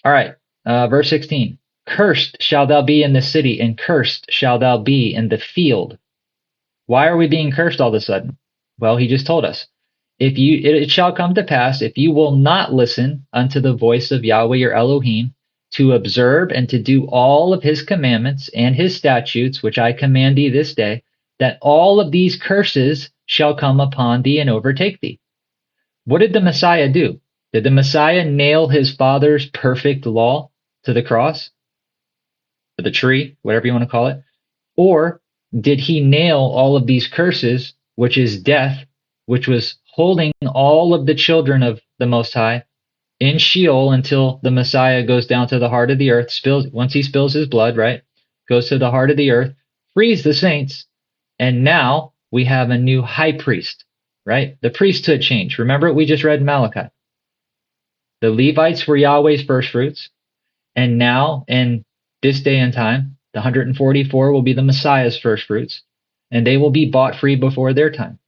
All right, verse 16. Cursed shall thou be in the city, and cursed shall thou be in the field. Why are we being cursed all of a sudden? Well, he just told us. It shall come to pass, if you will not listen unto the voice of Yahweh your Elohim, to observe and to do all of his commandments and his statutes, which I command thee this day, that all of these curses shall come upon thee and overtake thee. What did the Messiah do? Did the Messiah nail his Father's perfect law to the cross, or the tree, whatever you want to call it? Or did he nail all of these curses, which is death, which was holding all of the children of the Most High in Sheol until the Messiah goes down to the heart of the earth, once he spills his blood, right? Goes to the heart of the earth, frees the saints, and now we have a new high priest, right? The priesthood changed. Remember what we just read in Malachi. The Levites were Yahweh's first fruits, and now in this day and time, the 144 will be the Messiah's first fruits, and they will be bought free before their time.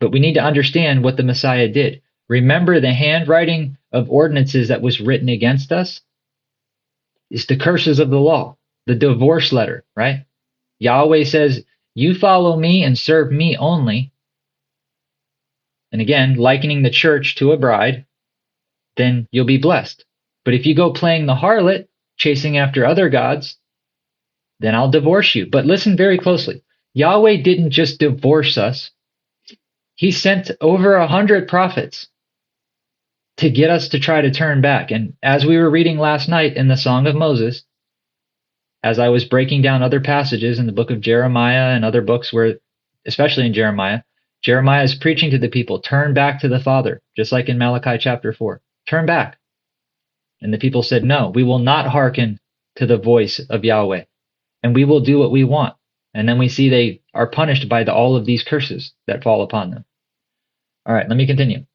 But we need to understand what the Messiah did. Remember, the handwriting of ordinances that was written against us is the curses of the law, the divorce letter, right? Yahweh says, you follow me and serve me only. And again, likening the church to a bride, then you'll be blessed. But if you go playing the harlot, chasing after other gods, then I'll divorce you. But listen very closely. Yahweh didn't just divorce us. He sent over 100 prophets to get us to try to turn back. And as we were reading last night in the Song of Moses, as I was breaking down other passages in the book of Jeremiah and other books where, especially in Jeremiah, Jeremiah is preaching to the people, turn back to the Father, just like in Malachi chapter 4. Turn back. And the people said, no, we will not hearken to the voice of Yahweh, and we will do what we want. And then we see they are punished by all of these curses that fall upon them. All right, let me continue.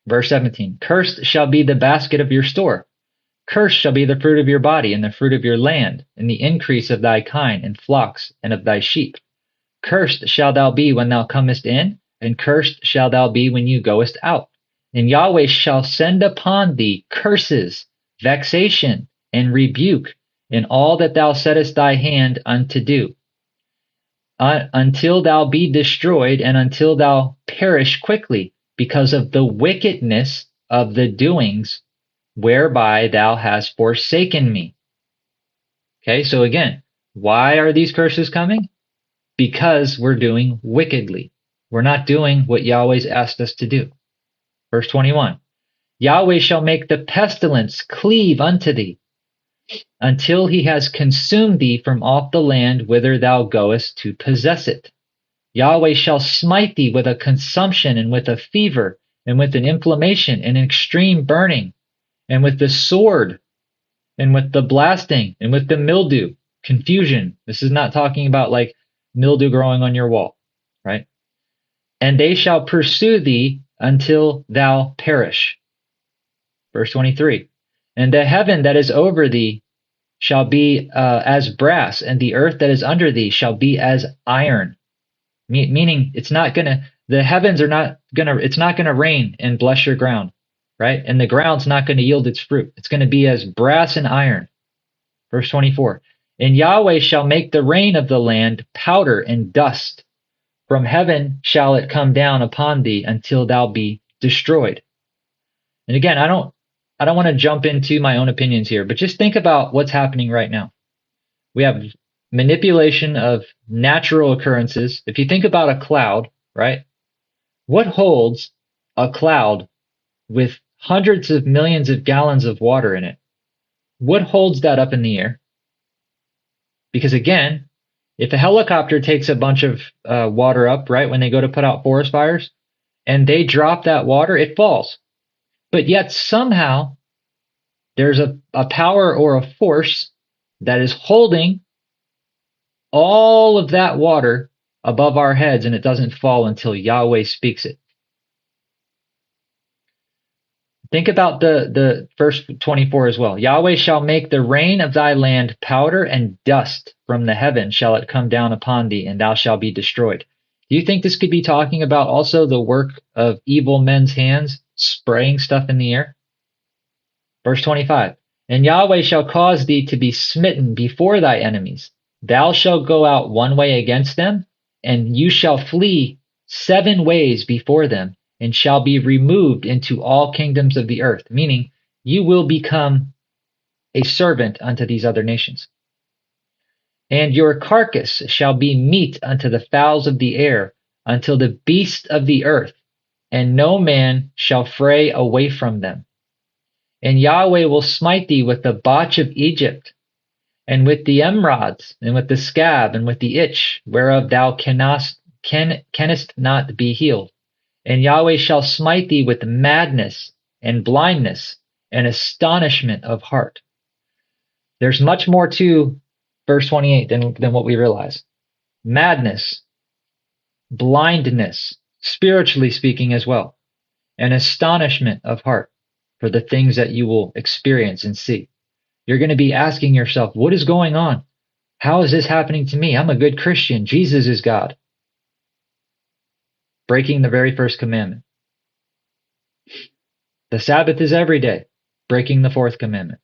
Verse 17, cursed shall be the basket of your store. Cursed shall be the fruit of your body, and the fruit of your land, and the increase of thy kine, and flocks, and of thy sheep. Cursed shall thou be when thou comest in, and cursed shall thou be when you goest out. And Yahweh shall send upon thee curses, vexation, and rebuke in all that thou settest thy hand unto do, until thou be destroyed, and until thou perish quickly, because of the wickedness of the doings whereby thou hast forsaken me. Okay, so again, why are these curses coming? Because we're doing wickedly. We're not doing what Yahweh's asked us to do. Verse 21, Yahweh shall make the pestilence cleave unto thee, until he has consumed thee from off the land whither thou goest to possess it. Yahweh shall smite thee with a consumption, and with a fever, and with an inflammation, and an extreme burning, and with the sword, and with the blasting, and with the mildew, confusion. This is not talking about like mildew growing on your wall, right? And they shall pursue thee until thou perish. Verse 23, and the heaven that is over thee shall be as brass, and the earth that is under thee shall be as iron. Meaning it's not gonna, the heavens are not gonna, it's not gonna rain and bless your ground, right? And the ground's not gonna yield its fruit. It's gonna be as brass and iron. Verse 24, and Yahweh shall make the rain of the land powder and dust. From heaven shall it come down upon thee until thou be destroyed. And again, I don't want to jump into my own opinions here, but just think about what's happening right now. We have manipulation of natural occurrences. If you think about a cloud, right? What holds a cloud with hundreds of millions of gallons of water in it? What holds that up in the air? Because again, if a helicopter takes a bunch of water up, right, when they go to put out forest fires, and they drop that water, it falls. But yet somehow there's a power or a force that is holding all of that water above our heads, and it doesn't fall until Yahweh speaks it. Think about the verse 24 as well. Yahweh shall make the rain of thy land powder, and dust from the heaven shall it come down upon thee, and thou shalt be destroyed. Do you think this could be talking about also the work of evil men's hands spraying stuff in the air? Verse 25. And Yahweh shall cause thee to be smitten before thy enemies. Thou shalt go out one way against them, and you shall flee 7 ways before them, and shall be removed into all kingdoms of the earth, meaning you will become a servant unto these other nations. And your carcass shall be meat unto the fowls of the air, until the beasts of the earth, and no man shall fray away from them. And Yahweh will smite thee with the botch of Egypt, and with the emerods, and with the scab, and with the itch, whereof thou canst not be healed. And Yahweh shall smite thee with madness, and blindness, and astonishment of heart. There's much more to verse 28 than what we realize. Madness, blindness, spiritually speaking as well, and astonishment of heart for the things that you will experience and see. You're going to be asking yourself, what is going on? How is this happening to me? I'm a good Christian. Jesus is God. Breaking the very first commandment. The Sabbath is every day. Breaking the 4th commandment.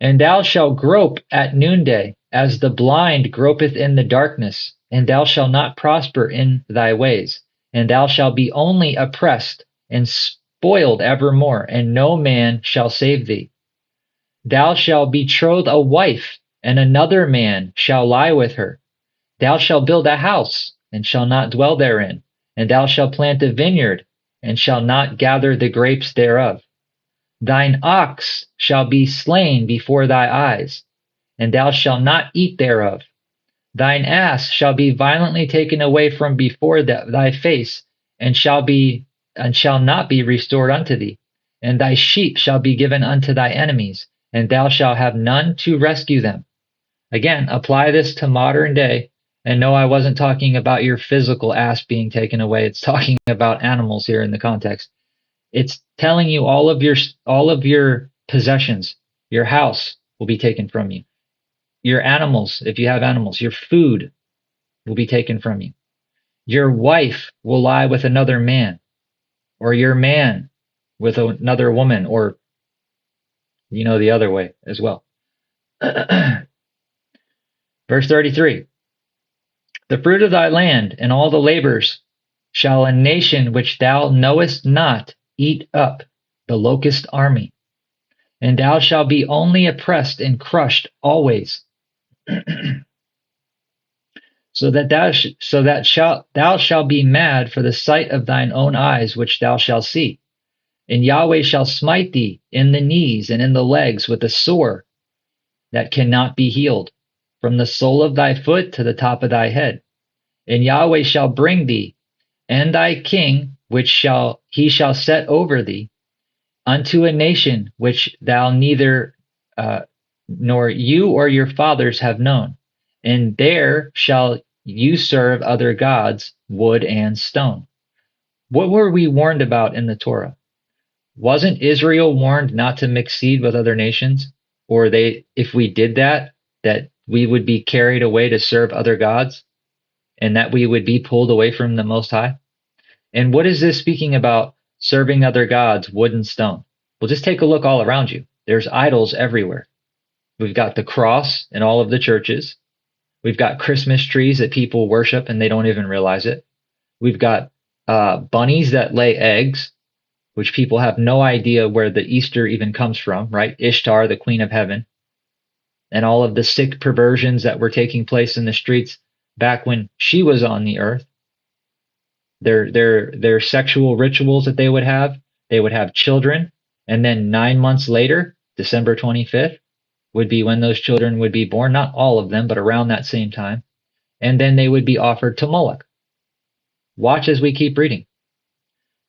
And thou shalt grope at noonday, as the blind gropeth in the darkness, and thou shalt not prosper in thy ways, and thou shalt be only oppressed and spoiled evermore, and no man shall save thee. Thou shalt betroth a wife, and another man shall lie with her. Thou shalt build a house, and shalt not dwell therein, and thou shalt plant a vineyard, and shalt not gather the grapes thereof. Thine ox shall be slain before thy eyes, and thou shalt not eat thereof. Thine ass shall be violently taken away from before thy face, and shall not be restored unto thee. And thy sheep shall be given unto thy enemies, and thou shalt have none to rescue them. Again, apply this to modern day, and no, I wasn't talking about your physical ass being taken away. It's talking about animals here in the context. It's telling you all of your possessions, your house will be taken from you. Your animals, if you have animals, your food will be taken from you. Your wife will lie with another man, or your man with another woman, or the other way as well. Verse 33. The fruit of thy land and all the labors shall a nation which thou knowest not eat up, the locust army. And thou shalt be only oppressed and crushed always. so that thou shalt be mad for the sight of thine own eyes, which thou shalt see. And Yahweh shall smite thee in the knees and in the legs with a sore that cannot be healed, from the sole of thy foot to the top of thy head. And Yahweh shall bring thee and thy king, which he shall set over thee, unto a nation which thou neither nor you or your fathers have known. And there shall you serve other gods, wood and stone. What were we warned about in the Torah? Wasn't Israel warned not to mix seed with other nations? Or if we did that we would be carried away to serve other gods, and that we would be pulled away from the Most High? And what is this speaking about, serving other gods, wood and stone? Well, just take a look all around you. There's idols everywhere. We've got the cross in all of the churches. We've got Christmas trees that people worship and they don't even realize it. We've got bunnies that lay eggs, which people have no idea where the Easter even comes from, right? Ishtar, the queen of heaven, and all of the sick perversions that were taking place in the streets back when she was on the earth. Their sexual rituals that they would have children, and then 9 months later, December 25th, would be when those children would be born. Not all of them, but around that same time. And then they would be offered to Moloch. Watch as we keep reading.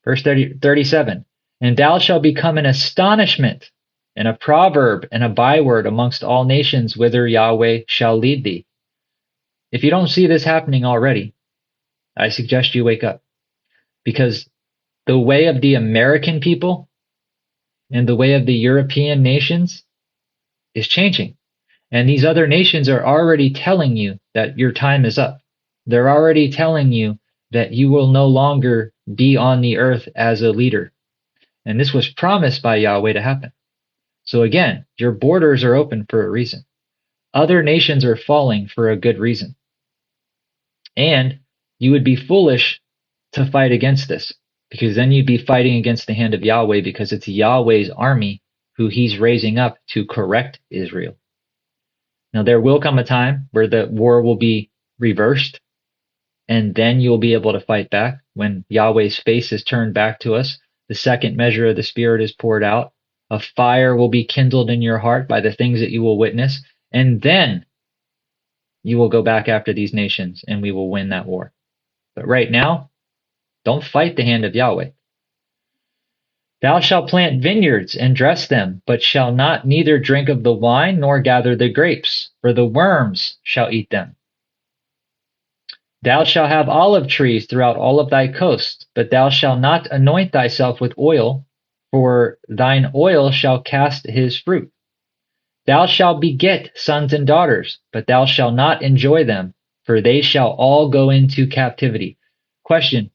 Verse 37. And thou shalt become an astonishment, and a proverb, and a byword amongst all nations whither Yahweh shall lead thee. If you don't see this happening already, I suggest you wake up. Because the way of the American people and the way of the European nations is changing. And these other nations are already telling you that your time is up. They're already telling you that you will no longer be on the earth as a leader. And this was promised by Yahweh to happen. So again, your borders are open for a reason. Other nations are falling for a good reason. And you would be foolish to fight against this, because then you'd be fighting against the hand of Yahweh, because it's Yahweh's army who he's raising up to correct Israel. Now, there will come a time where the war will be reversed, and then you'll be able to fight back when Yahweh's face is turned back to us. The second measure of the Spirit is poured out. A fire will be kindled in your heart by the things that you will witness, and then you will go back after these nations, and we will win that war. But right now, don't fight the hand of Yahweh. Thou shalt plant vineyards and dress them, but shall not neither drink of the wine nor gather the grapes, for the worms shall eat them. Thou shalt have olive trees throughout all of thy coast, but thou shalt not anoint thyself with oil, for thine oil shall cast his fruit. Thou shalt beget sons and daughters, but thou shalt not enjoy them, for they shall all go into captivity. Question,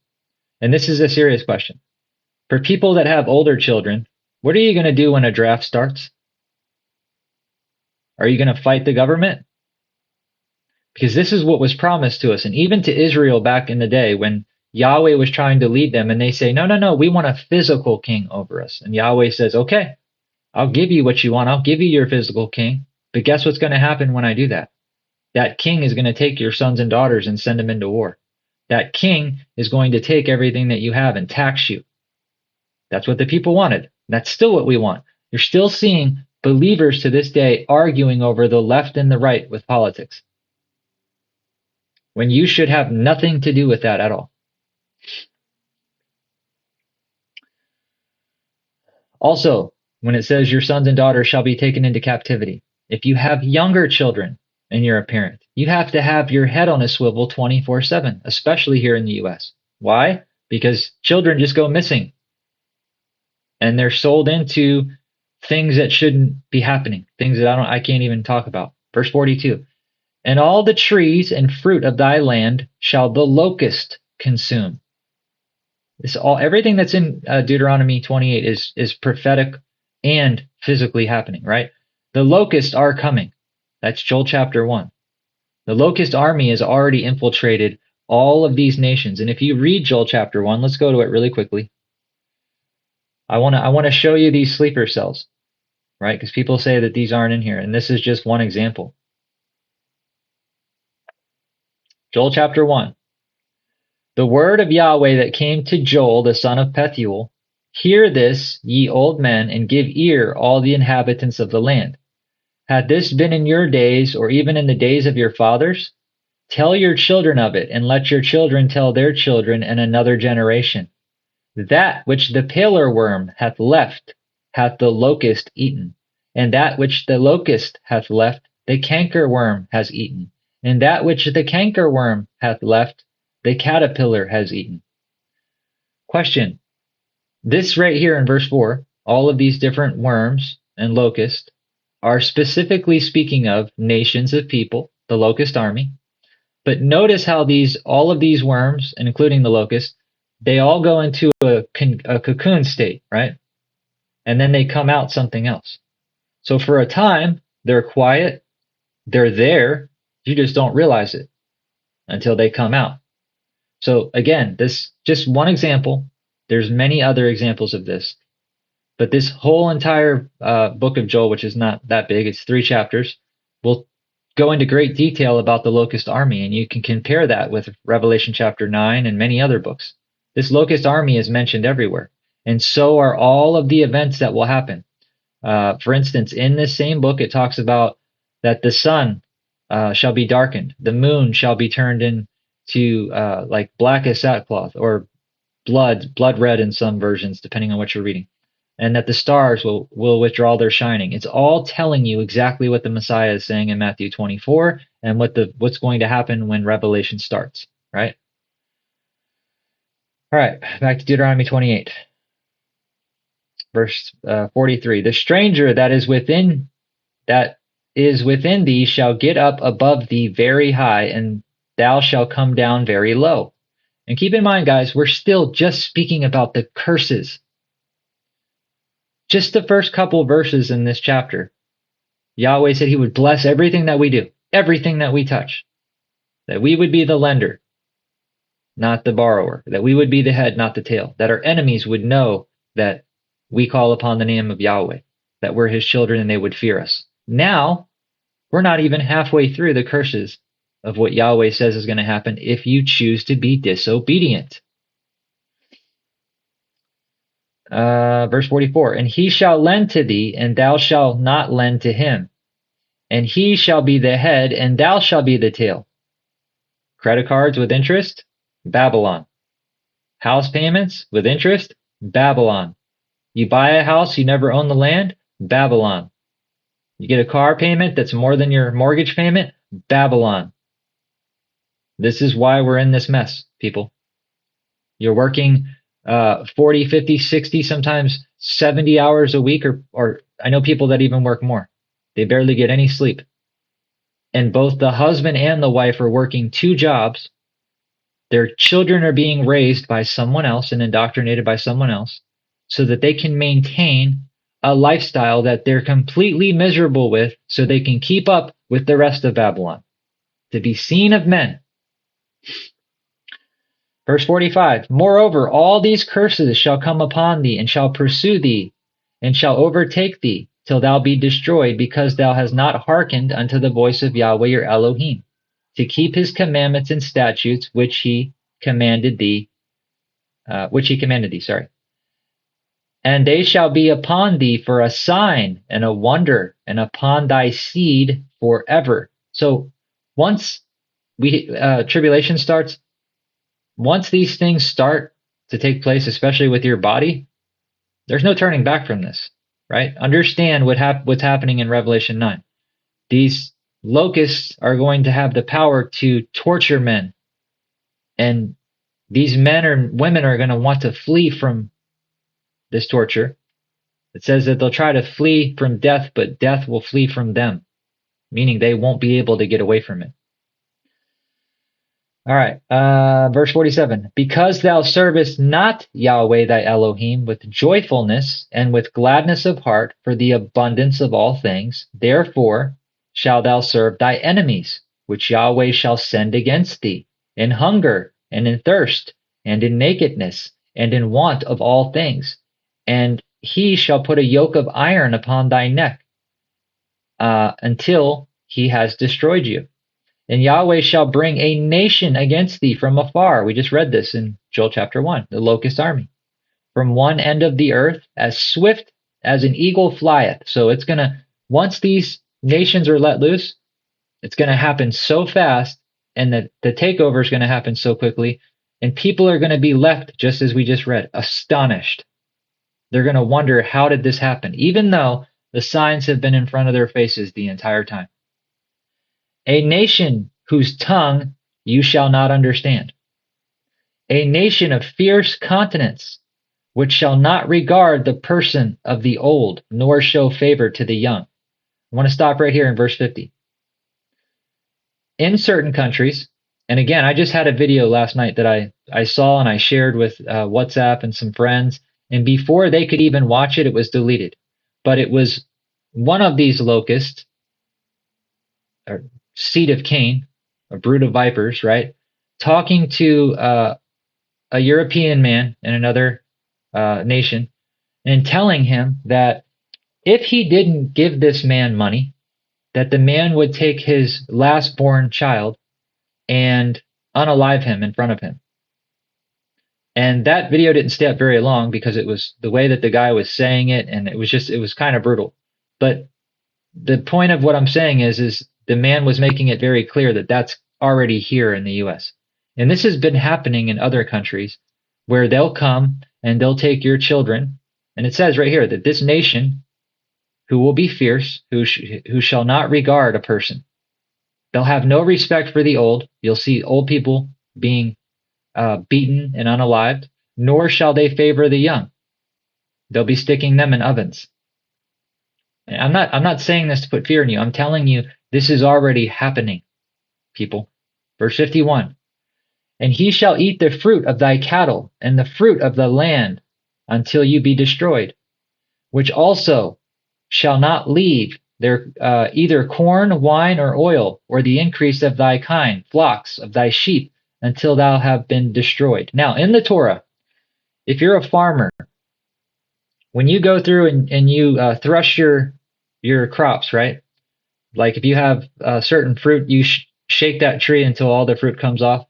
and this is a serious question. For people that have older children, what are you going to do when a draft starts? Are you going to fight the government? Because this is what was promised to us. And even to Israel back in the day when Yahweh was trying to lead them, and they say, no, we want a physical king over us. And Yahweh says, okay, I'll give you what you want. I'll give you your physical king. But guess what's going to happen when I do that? That king is going to take your sons and daughters and send them into war. That king is going to take everything that you have and tax you. That's what the people wanted. That's still what we want. You're still seeing believers to this day arguing over the left and the right with politics, when you should have nothing to do with that at all. Also, when it says your sons and daughters shall be taken into captivity, if you have younger children and you're a parent, you have to have your head on a swivel 24/7, especially here in the US. Why? Because children just go missing. And they're sold into things that shouldn't be happening, things that I can't even talk about. Verse 42, and all the trees and fruit of thy land shall the locust consume. Everything that's in Deuteronomy 28 is prophetic and physically happening, right? The locusts are coming. That's Joel chapter 1. The locust army has already infiltrated all of these nations. And if you read Joel chapter 1, let's go to it really quickly. I want to show you these sleeper cells, right? Because people say that these aren't in here, and this is just one example. Joel chapter 1. The word of Yahweh that came to Joel, the son of Pethuel, hear this, ye old men, and give ear, all the inhabitants of the land. Had this been in your days, or even in the days of your fathers? Tell your children of it, and let your children tell their children in another generation. That which the paler worm hath left hath the locust eaten, and that which the locust hath left the cankerworm has eaten, and that which the cankerworm hath left the caterpillar has eaten. Question. This right here in verse 4, all of these different worms and locusts are specifically speaking of nations of people, the locust army. But notice how all of these worms, including the locust, they all go into a cocoon state, right? And then they come out something else. So for a time, they're quiet, they're there, you just don't realize it until they come out. So again, this just one example. There's many other examples of this. But this whole entire book of Joel, which is not that big, it's 3 chapters, will go into great detail about the locust army, and you can compare that with Revelation chapter 9 and many other books. This locust army is mentioned everywhere, and so are all of the events that will happen. For instance, in this same book, it talks about that the sun shall be darkened, the moon shall be turned into like black as sackcloth, or blood red in some versions, depending on what you're reading, and that the stars will withdraw their shining. It's all telling you exactly what the Messiah is saying in Matthew 24 and what's going to happen when Revelation starts, right? All right, back to Deuteronomy 28, verse 43. The stranger that is within thee shall get up above thee very high, and thou shalt come down very low. And keep in mind, guys, we're still just speaking about the curses. Just the first couple verses in this chapter. Yahweh said he would bless everything that we do, everything that we touch, that we would be the lender, not the borrower, that we would be the head, not the tail, that our enemies would know that we call upon the name of Yahweh, that we're his children and they would fear us. Now, we're not even halfway through the curses of what Yahweh says is going to happen if you choose to be disobedient. Verse 44, and he shall lend to thee, and thou shalt not lend to him. And he shall be the head, and thou shalt be the tail. Credit cards with interest, Babylon. House payments with interest, Babylon. You buy a house, you never own the land, Babylon. You get a car payment that's more than your mortgage payment, Babylon. This is why we're in this mess, people. You're working 40, 50, 60, sometimes 70 hours a week, or I know people that even work more. They barely get any sleep. And both the husband and the wife are working two jobs. Their children are being raised by someone else and indoctrinated by someone else so that they can maintain a lifestyle that they're completely miserable with so they can keep up with the rest of Babylon, to be seen of men. Verse 45, moreover, all these curses shall come upon thee, and shall pursue thee, and shall overtake thee, till thou be destroyed, because thou hast not hearkened unto the voice of Yahweh your Elohim, to keep his commandments and statutes which he commanded thee. And they shall be upon thee for a sign and a wonder, and upon thy seed forever. So once tribulation starts, once these things start to take place, especially with your body, there's no turning back from this, right? Understand what's happening in Revelation 9. These locusts are going to have the power to torture men, and these men or women are going to want to flee from this torture. It says that they'll try to flee from death, but death will flee from them, meaning they won't be able to get away from it. All right, verse 47. Because thou servest not Yahweh thy Elohim with joyfulness and with gladness of heart for the abundance of all things, therefore shalt thou serve thy enemies, which Yahweh shall send against thee, in hunger and in thirst and in nakedness and in want of all things. And he shall put a yoke of iron upon thy neck until he has destroyed you. And Yahweh shall bring a nation against thee from afar. We just read this in Joel chapter 1, the locust army. From one end of the earth, as swift as an eagle flieth. So it's going to, once these nations are let loose, it's going to happen so fast, and the takeover is going to happen so quickly, and people are going to be left, just as we just read, astonished. They're going to wonder, how did this happen? Even though the signs have been in front of their faces the entire time. A nation whose tongue you shall not understand. A nation of fierce countenance, which shall not regard the person of the old, nor show favor to the young. I want to stop right here in verse 50. In certain countries, and again, I just had a video last night that I saw and I shared with WhatsApp and some friends, and before they could even watch it, it was deleted. But it was one of these locusts, or seed of Cain, a brood of vipers, right? Talking to a European man in another nation and telling him that if he didn't give this man money, that the man would take his last-born child and unalive him in front of him. And that video didn't stay up very long because it was the way that the guy was saying it, and it was kind of brutal. But the point of what I'm saying is the man was making it very clear that that's already here in the U.S. And this has been happening in other countries where they'll come and they'll take your children. And it says right here that this nation, who will be fierce, who shall not regard a person. They'll have no respect for the old. You'll see old people being beaten and unalived. nor shall they favor the young. They'll be sticking them in ovens. And I'm not saying this to put fear in you. I'm telling you this is already happening, people. Verse 51. And he shall eat the fruit of thy cattle and the fruit of the land until you be destroyed, which also shall not leave there either corn, wine, or oil, or the increase of thy kind, flocks of thy sheep, until thou have been destroyed. Now, in the Torah, if you're a farmer, when you go through and you thresh your crops, right? Like if you have a certain fruit, you shake that tree until all the fruit comes off.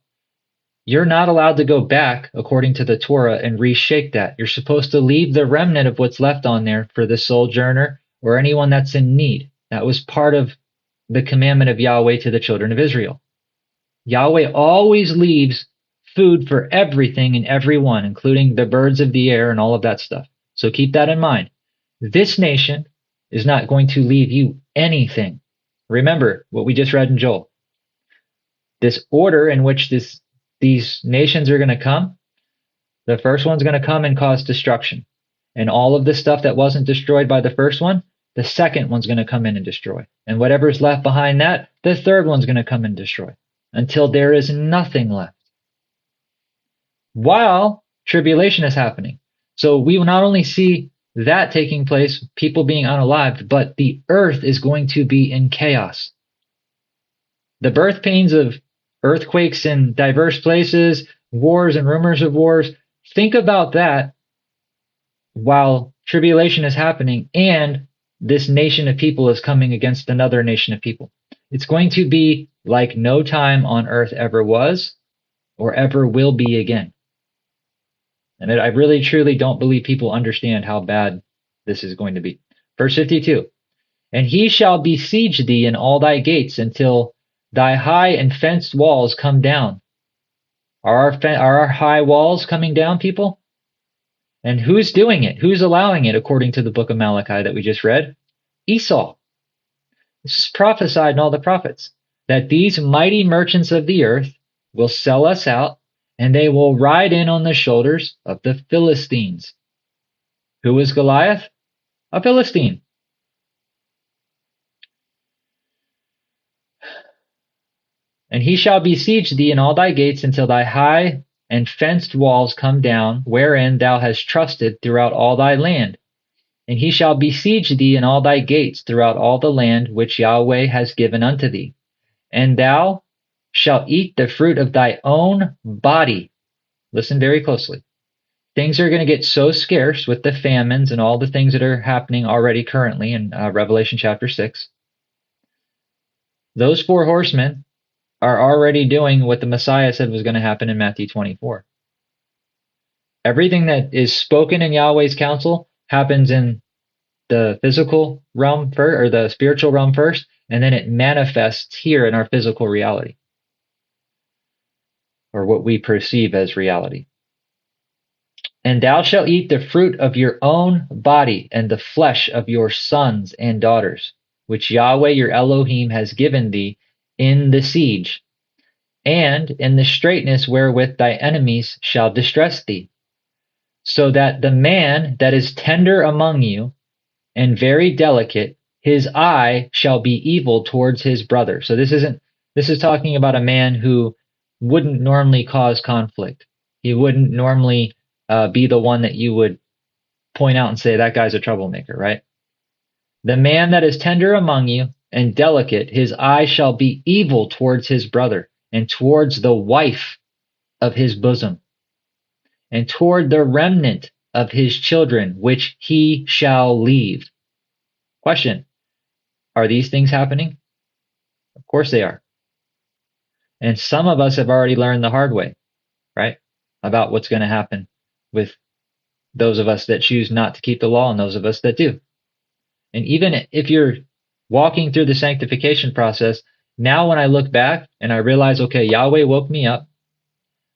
You're not allowed to go back, according to the Torah, and reshake that. You're supposed to leave the remnant of what's left on there for the sojourner or anyone that's in need. That was part of the commandment of Yahweh to the children of Israel. Yahweh always leaves food for everything and everyone, including the birds of the air and all of that stuff. So keep that in mind. This nation is not going to leave you anything. Remember what we just read in Joel. This order in which these nations are going to come, the first one's going to come and cause destruction. And all of the stuff that wasn't destroyed by the first one, the second one's going to come in and destroy. And whatever's left behind that, the third one's going to come and destroy until there is nothing left. While tribulation is happening. So we will not only see that taking place, people being unalived, but the earth is going to be in chaos. The birth pains of earthquakes in diverse places, wars and rumors of wars. Think about that while tribulation is happening and this nation of people is coming against another nation of people. It's going to be like no time on earth ever was or ever will be again. And I really, truly don't believe people understand how bad this is going to be. Verse 52, and he shall besiege thee in all thy gates until thy high and fenced walls come down. Are our high walls coming down, people? And who's doing it? Who's allowing it, according to the book of Malachi that we just read? Esau. This is prophesied in all the prophets, that these mighty merchants of the earth will sell us out, and they will ride in on the shoulders of the Philistines. Who was Goliath? A Philistine. And he shall besiege thee in all thy gates until thy high and fenced walls come down, wherein thou hast trusted throughout all thy land. And he shall besiege thee in all thy gates throughout all the land which Yahweh has given unto thee. And thou shalt eat the fruit of thy own body. Listen very closely. Things are going to get so scarce with the famines and all the things that are happening already currently in Revelation chapter 6. Those four horsemen are already doing what the Messiah said was going to happen in Matthew 24. Everything that is spoken in Yahweh's counsel happens in the physical realm first, or the spiritual realm first, and then it manifests here in our physical reality, or what we perceive as reality. And thou shalt eat the fruit of your own body and the flesh of your sons and daughters, which Yahweh your Elohim has given thee in the siege, and in the straitness wherewith thy enemies shall distress thee, so that the man that is tender among you and very delicate, his eye shall be evil towards his brother. So this is talking about a man who wouldn't normally cause conflict. He wouldn't normally be the one that you would point out and say, that guy's a troublemaker, right? The man that is tender among you and delicate, his eye shall be evil towards his brother, and towards the wife of his bosom, and toward the remnant of his children, which he shall leave. Question: are these things happening? Of course they are. And some of us have already learned the hard way, right? About what's going to happen with those of us that choose not to keep the law and those of us that do. And even if you're walking through the sanctification process, now when I look back and I realize, okay, Yahweh woke me up,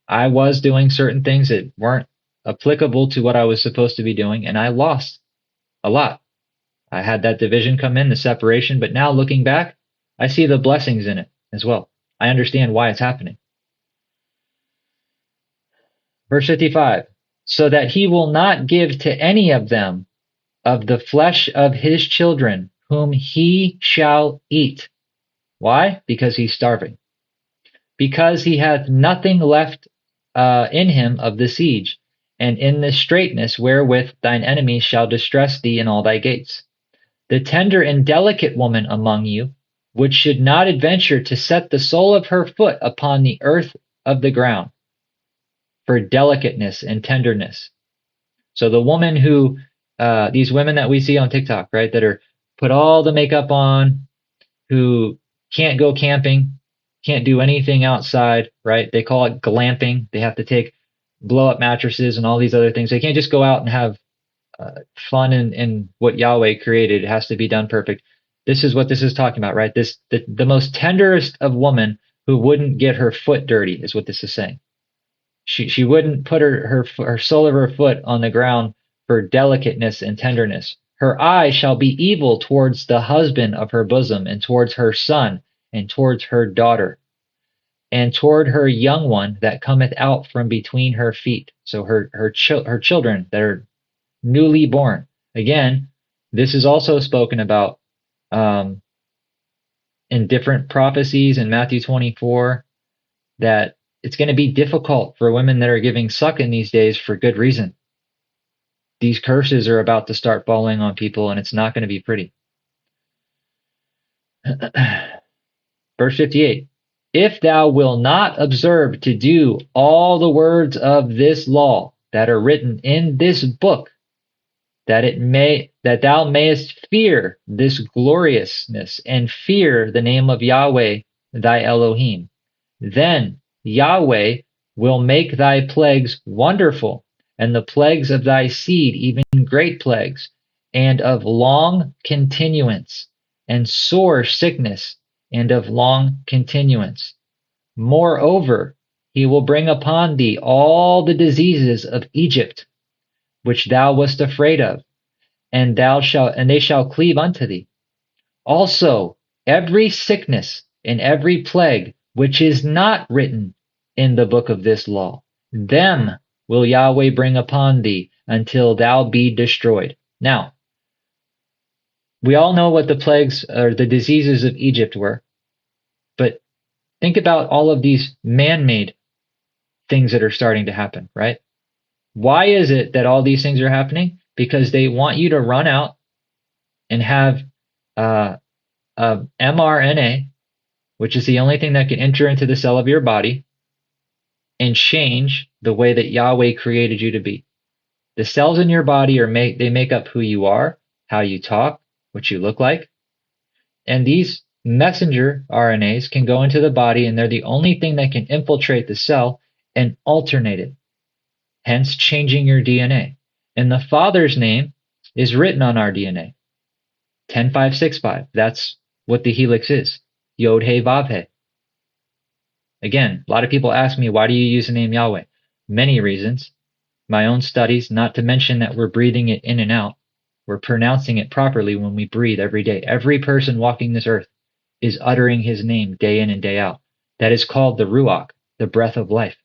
I was doing certain things that weren't applicable to what I was supposed to be doing, and I lost a lot. I had that division come in, the separation, but now looking back, I see the blessings in it as well. I understand why it's happening. Verse 55, so that he will not give to any of them of the flesh of his children, whom he shall eat. Why? Because he's starving. Because he hath nothing left in him of the siege, and in the straitness wherewith thine enemies shall distress thee in all thy gates. The tender and delicate woman among you, which should not adventure to set the sole of her foot upon the earth of the ground, for delicateness and tenderness. So the woman who, these women that we see on TikTok, right, that are put all the makeup on, who can't go camping, can't do anything outside, right? They call it glamping. They have to take blow up mattresses and all these other things. They can't just go out and have fun in what Yahweh created. It has to be done perfect. This is what this is talking about, right? The most tenderest of woman who wouldn't get her foot dirty is what this is saying. She wouldn't put her sole of her foot on the ground for delicateness and tenderness. Her eye shall be evil towards the husband of her bosom, and towards her son, and towards her daughter, and toward her young one that cometh out from between her feet. So her children that are newly born. Again, this is also spoken about in different prophecies in Matthew 24, that it's going to be difficult for women that are giving suck in these days for good reason. These curses are about to start falling on people, and it's not going to be pretty. Verse 58, if thou wilt not observe to do all the words of this law that are written in this book, that thou mayest fear this gloriousness, and fear the name of Yahweh thy Elohim, then Yahweh will make thy plagues wonderful, and the plagues of thy seed even great plagues, and of long continuance, and sore sickness, and of long continuance. Moreover, he will bring upon thee all the diseases of Egypt, which thou wast afraid of, and they shall cleave unto thee. Also, every sickness and every plague which is not written in the book of this law, them will Yahweh bring upon thee until thou be destroyed. Now, we all know what the plagues or the diseases of Egypt were, but think about all of these man-made things that are starting to happen, right? Why is it that all these things are happening? Because they want you to run out and have mRNA, which is the only thing that can enter into the cell of your body and change the way that Yahweh created you to be. The cells in your body they make up who you are, how you talk, what you look like. And these messenger RNAs can go into the body, and they're the only thing that can infiltrate the cell and alternate it, hence changing your DNA. And the Father's name is written on our DNA. 10565. That's what the helix is. Yod He Vav He. Again, a lot of people ask me, why do you use the name Yahweh? Many reasons. My own studies, not to mention that we're breathing it in and out. We're pronouncing it properly when we breathe every day. Every person walking this earth is uttering his name day in and day out. That is called the Ruach, the breath of life.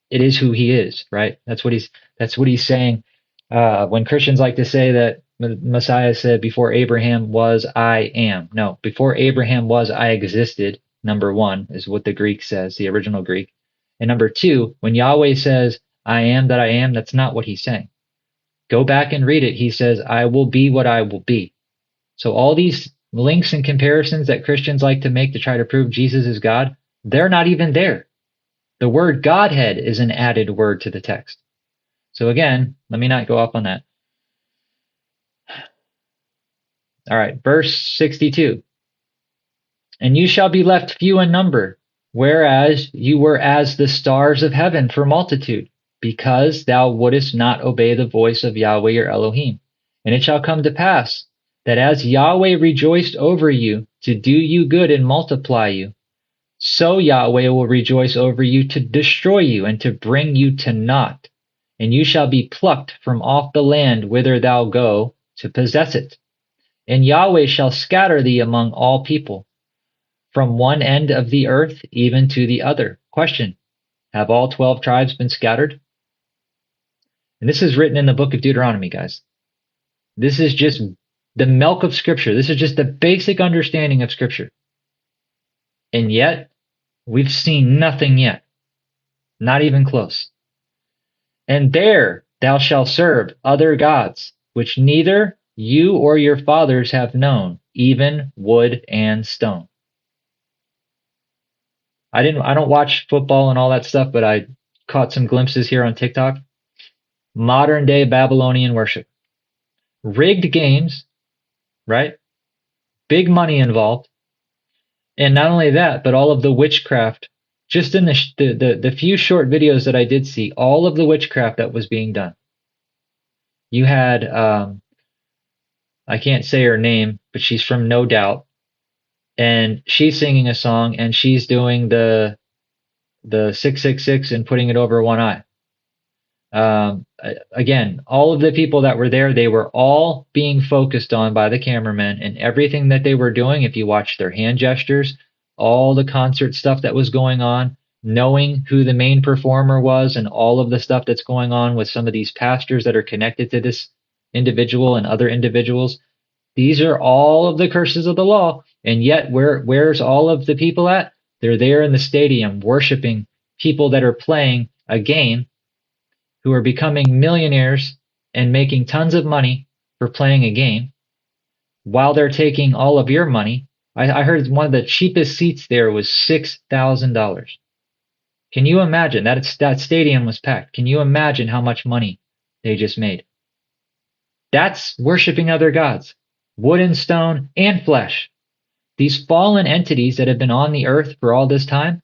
It is who he is, right? That's what he's saying. When Christians like to say that Messiah said, before Abraham was, I am. No, before Abraham was, I existed. Number one is what the Greek says, the original Greek. And number two, when Yahweh says, I am that I am, that's not what he's saying. Go back and read it. He says, I will be what I will be. So all these links and comparisons that Christians like to make to try to prove Jesus is God, they're not even there. The word Godhead is an added word to the text. So again, let me not go off on that. All right, verse 62. And you shall be left few in number, whereas you were as the stars of heaven for multitude, because thou wouldest not obey the voice of Yahweh your Elohim. And it shall come to pass that as Yahweh rejoiced over you to do you good and multiply you, so Yahweh will rejoice over you to destroy you and to bring you to naught. And you shall be plucked from off the land whither thou go to possess it. And Yahweh shall scatter thee among all people, from one end of the earth even to the other. Question: have all 12 tribes been scattered? And this is written in the book of Deuteronomy, guys. This is just the milk of Scripture. This is just the basic understanding of Scripture. And yet, we've seen nothing yet. Not even close. And there thou shalt serve other gods, which neither you or your fathers have known, even wood and stone. I don't watch football and all that stuff, but I caught some glimpses here on TikTok. Modern day Babylonian worship. Rigged games, right? Big money involved. And not only that, but all of the witchcraft. Just in the few short videos that I did see, all of the witchcraft that was being done. You had, I can't say her name, but she's from No Doubt. And she's singing a song and she's doing the 666 and putting it over one eye. Again, all of the people that were there, they were all being focused on by the cameramen, and everything that they were doing, if you watch their hand gestures, all the concert stuff that was going on, knowing who the main performer was, and all of the stuff that's going on with some of these pastors that are connected to this individual and other individuals. These are all of the curses of the law. And yet, where's all of the people at? They're there in the stadium worshiping people that are playing a game, who are becoming millionaires and making tons of money for playing a game, while they're taking all of your money. I heard one of the cheapest seats there was $6,000. Can you imagine? That stadium was packed. Can you imagine how much money they just made? That's worshiping other gods, wood and stone and flesh. These fallen entities that have been on the earth for all this time,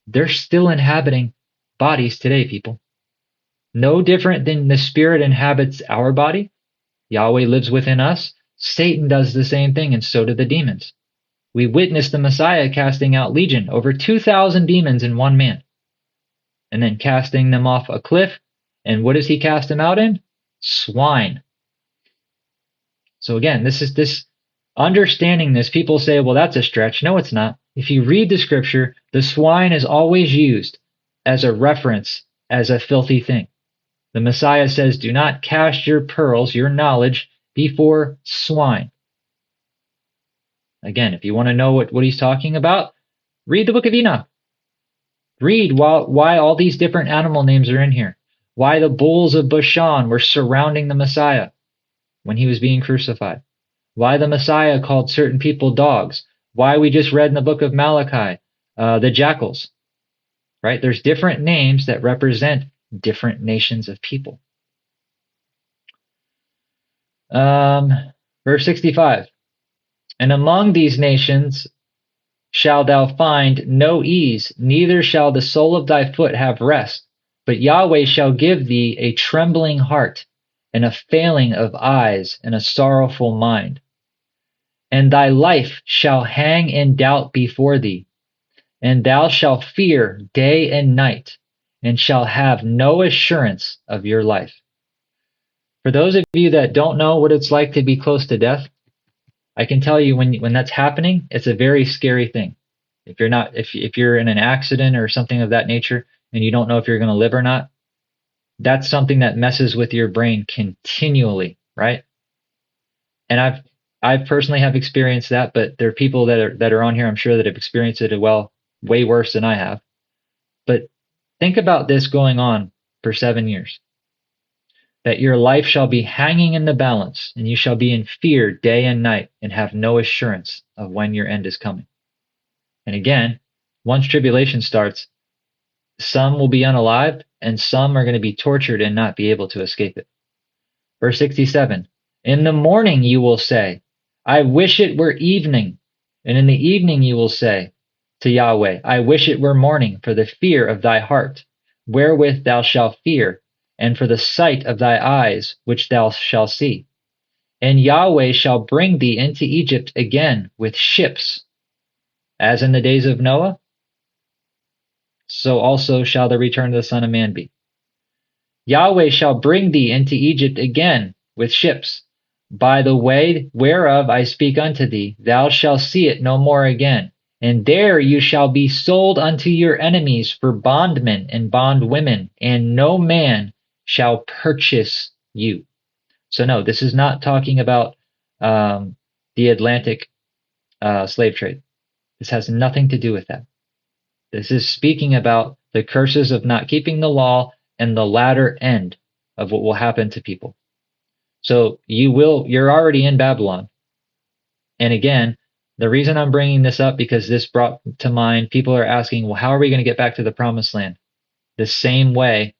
they're still inhabiting bodies today, people. No different than the spirit inhabits our body. Yahweh lives within us. Satan does the same thing, and so do the demons. We witnessed the Messiah casting out legion, over 2,000 demons in one man, and then casting them off a cliff. And what does he cast them out in? Swine. So again, this understanding this, people say, well, that's a stretch. No, it's not. If you read the scripture, the swine is always used as a reference, as a filthy thing. The Messiah says, do not cast your pearls, your knowledge, before swine. Again, if you want to know what he's talking about, read the book of Enoch. Read why all these different animal names are in here. Why the bulls of Bashan were surrounding the Messiah when he was being crucified. Why the Messiah called certain people dogs. Why we just read in the book of Malachi, the jackals. Right? There's different names that represent different nations of people. Verse 65. And among these nations shalt thou find no ease, neither shall the sole of thy foot have rest. But Yahweh shall give thee a trembling heart, and a failing of eyes, and a sorrowful mind. And thy life shall hang in doubt before thee, and thou shalt fear day and night, and shall have no assurance of your life. For those of you that don't know what it's like to be close to death, I can tell you when that's happening, it's a very scary thing. If you're in an accident or something of that nature and you don't know if you're going to live or not, that's something that messes with your brain continually, right? And I personally have experienced that, but there are people that are on here, I'm sure, that have experienced it way worse than I have. But think about this going on for 7 years. That your life shall be hanging in the balance, and you shall be in fear day and night, and have no assurance of when your end is coming. And again, once tribulation starts, some will be unalived, and some are going to be tortured and not be able to escape it. Verse 67, in the morning you will say, I wish it were evening. And in the evening you will say to Yahweh, I wish it were morning, for the fear of thy heart, wherewith thou shalt fear, and for the sight of thy eyes, which thou shalt see. And Yahweh shall bring thee into Egypt again with ships, as in the days of Noah, so also shall the return of the Son of Man be. Yahweh shall bring thee into Egypt again with ships. By the way whereof I speak unto thee, thou shalt see it no more again. And there you shall be sold unto your enemies for bondmen and bondwomen, and no man shall purchase you. So no, this is not talking about the Atlantic slave trade. This has nothing to do with that. This is speaking about the curses of not keeping the law and the latter end of what will happen to people. So you're already in Babylon. And again, the reason I'm bringing this up because this brought to mind, people are asking, well, how are we going to get back to the promised land? The same way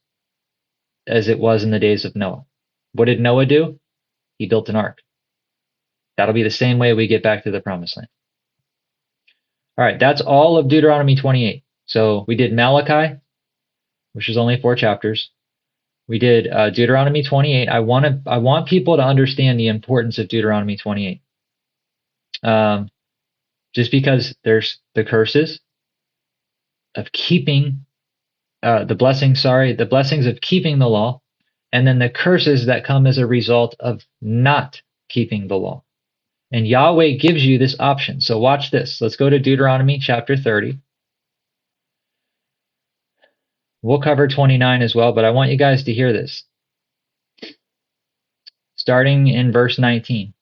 as it was in the days of Noah. What did Noah do? He built an ark. That'll be the same way we get back to the promised land. All right, that's all of Deuteronomy 28. So we did Malachi, which is only 4 chapters. We did Deuteronomy 28. I want people to understand the importance of Deuteronomy 28. Just because there's the curses of keeping the blessings of keeping the law, and then the curses that come as a result of not keeping the law. And Yahweh gives you this option. So watch this. Let's go to Deuteronomy chapter 30. We'll cover 29 as well, but I want you guys to hear this. Starting in verse 19.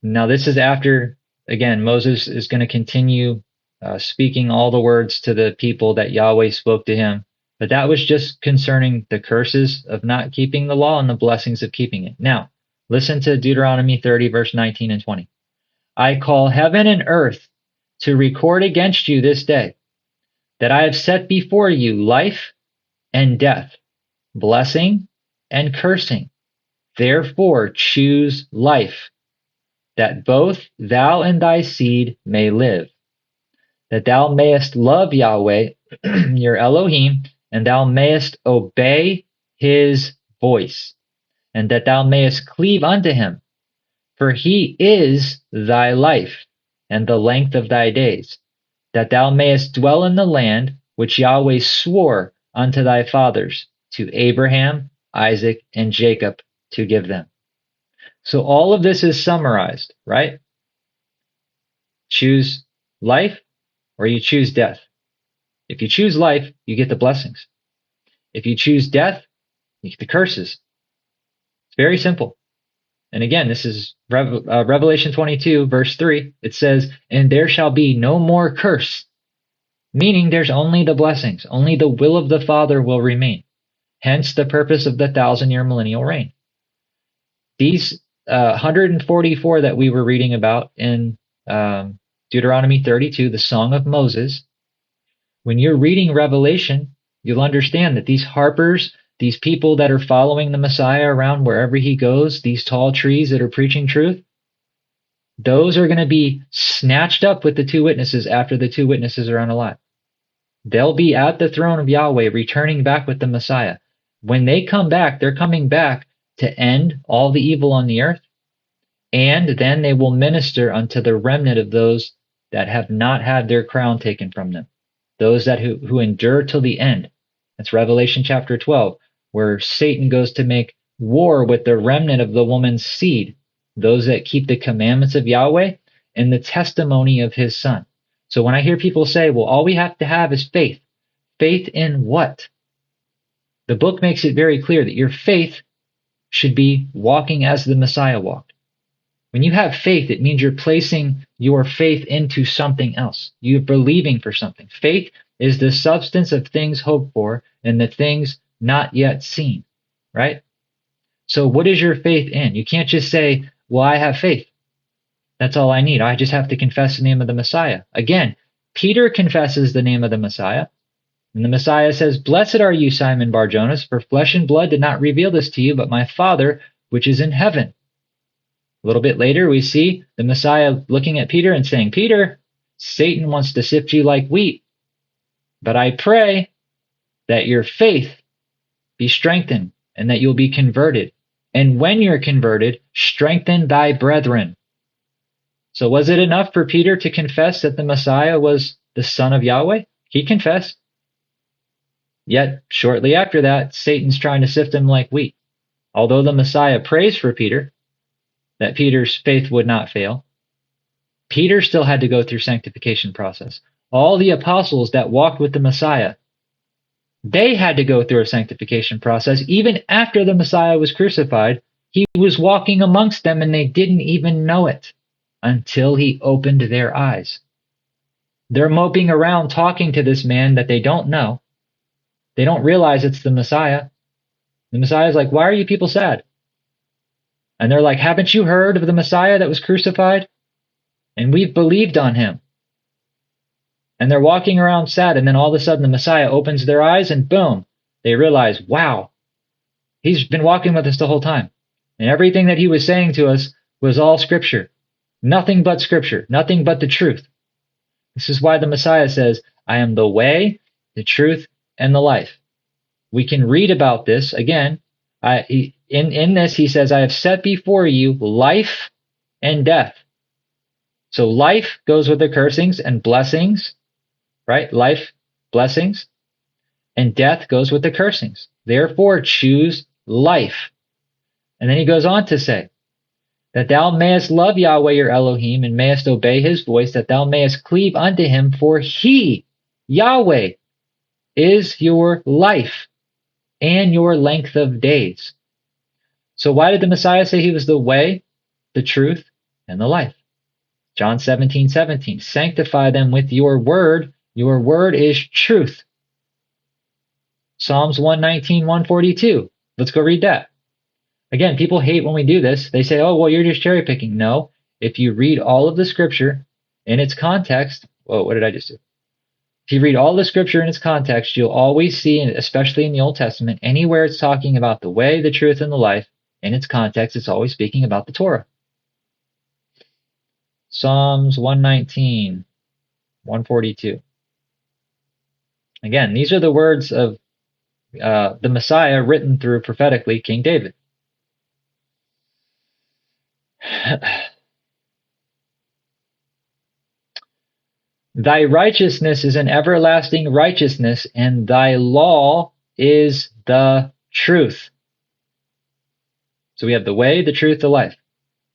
Now this is after, again, Moses is going to continue speaking all the words to the people that Yahweh spoke to him. But that was just concerning the curses of not keeping the law and the blessings of keeping it. Now, listen to Deuteronomy 30, verse 19 and 20. I call heaven and earth to record against you this day that I have set before you life and death, blessing and cursing. Therefore choose life, that both thou and thy seed may live, that thou mayest love Yahweh, your Elohim, and thou mayest obey his voice, and that thou mayest cleave unto him. For he is thy life, and the length of thy days, that thou mayest dwell in the land which Yahweh swore unto thy fathers, to Abraham, Isaac, and Jacob, to give them. So all of this is summarized, right? Choose life or you choose death. If you choose life, you get the blessings. If you choose death, you get the curses. It's very simple. And again, this is Revelation 22, verse 3. It says, and there shall be no more curse, meaning there's only the blessings. Only the will of the Father will remain. Hence the purpose of the 1,000-year millennial reign. These 144 that we were reading about in Deuteronomy 32, the Song of Moses, when you're reading Revelation, you'll understand that these harpers, these people that are following the Messiah around wherever he goes, these tall trees that are preaching truth, those are going to be snatched up with the 2 witnesses after the 2 witnesses are unalive. They'll be at the throne of Yahweh, returning back with the Messiah. When they come back, they're coming back to end all the evil on the earth, and then they will minister unto the remnant of those that have not had their crown taken from them. Those that who endure till the end. That's Revelation chapter 12, where Satan goes to make war with the remnant of the woman's seed, those that keep the commandments of Yahweh and the testimony of his son. So when I hear people say, well, all we have to have is faith. Faith in what? The book makes it very clear that your faith should be walking as the Messiah walked. When you have faith, it means you're placing your faith into something else. You're believing for something. Faith is the substance of things hoped for and the things not yet seen, right? So what is your faith in? You can't just say, well, I have faith. That's all I need. I just have to confess the name of the Messiah. Again, Peter confesses the name of the Messiah. And the Messiah says, blessed are you, Simon Bar-Jonas, for flesh and blood did not reveal this to you, but my Father which is in heaven. A little bit later, we see the Messiah looking at Peter and saying, Peter, Satan wants to sift you like wheat, but I pray that your faith be strengthened and that you'll be converted. And when you're converted, strengthen thy brethren. So was it enough for Peter to confess that the Messiah was the Son of Yahweh? He confessed. Yet, shortly after that, Satan's trying to sift him like wheat. Although the Messiah prays for Peter, that Peter's faith would not fail, Peter still had to go through sanctification process. All the apostles that walked with the Messiah, They had to go through a sanctification process. Even after the Messiah was crucified, he was walking amongst them and they didn't even know it until he opened their eyes. They're moping around talking to this man that they don't know. They don't realize it's the Messiah. The Messiah's like, why are you people sad? And they're like, haven't you heard of the Messiah that was crucified? And we've believed on him. And they're walking around sad, and then all of a sudden the Messiah opens their eyes and boom, they realize, wow, he's been walking with us the whole time. And everything that he was saying to us was all scripture. Nothing but scripture, nothing but the truth. This is why the Messiah says, I am the way, the truth, and the life. We can read about this again. In this, he says, I have set before you life and death. So life goes with the cursings and blessings, right? Life, blessings, and death goes with the cursings. Therefore, choose life. And then he goes on to say, that thou mayest love Yahweh your Elohim and mayest obey his voice, that thou mayest cleave unto him, for he, Yahweh, is your life and your length of days. So why did the Messiah say he was the way, the truth, and the life? John 17:17, sanctify them with your word is truth. Psalms 119, 142. Let's go read that. Again, people hate when we do this. They say, oh, well, you're just cherry picking. No, if you read all of the scripture in its context, whoa, what did I just do? If you read all the scripture in its context, you'll always see, especially in the Old Testament, anywhere it's talking about the way, the truth, and the life, in its context, it's always speaking about the Torah. Psalms 119, 142. Again, these are the words of the Messiah written through prophetically King David. Thy righteousness is an everlasting righteousness, and thy law is the truth. So we have the way, the truth, the life.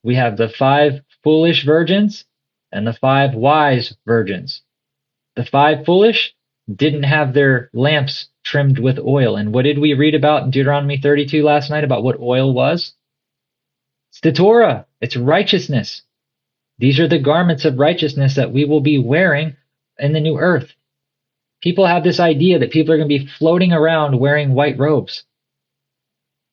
We have the 5 foolish virgins and the 5 wise virgins. The 5 foolish didn't have their lamps trimmed with oil. And what did we read about in Deuteronomy 32 last night about what oil was? It's the Torah. It's righteousness. These are the garments of righteousness that we will be wearing in the new earth. People have this idea that people are going to be floating around wearing white robes.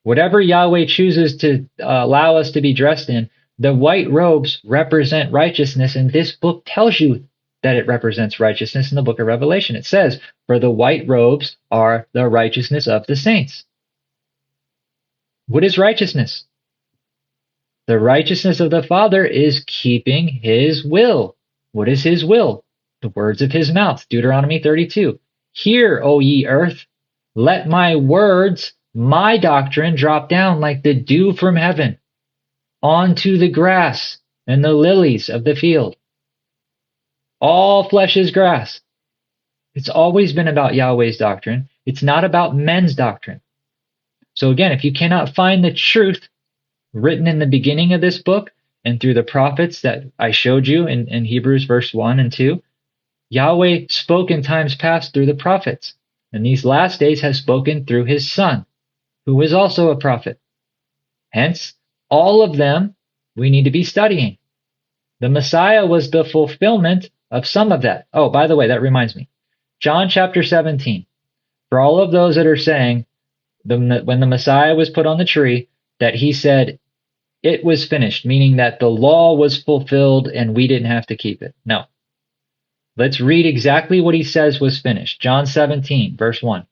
Whatever Yahweh chooses to allow us to be dressed in, the white robes represent righteousness, and this book tells you that it represents righteousness in the book of Revelation. It says, for the white robes are the righteousness of the saints. What is righteousness? The righteousness of the Father is keeping his will. What is his will? The words of his mouth, Deuteronomy 32. Hear, O ye earth, let my words, my doctrine drop down like the dew from heaven onto the grass and the lilies of the field. All flesh is grass. It's always been about Yahweh's doctrine. It's not about men's doctrine. So again, if you cannot find the truth written in the beginning of this book and through the prophets that I showed you in Hebrews verse 1 and 2, Yahweh spoke in times past through the prophets, and these last days has spoken through his Son, who is also a prophet. Hence, all of them we need to be studying. The Messiah was the fulfillment of some of that. Oh, by the way, that reminds me. John chapter 17. For all of those that are saying when the Messiah was put on the tree, that he said it was finished, meaning that the law was fulfilled and we didn't have to keep it. No. Let's read exactly what he says was finished. John 17, verse 1.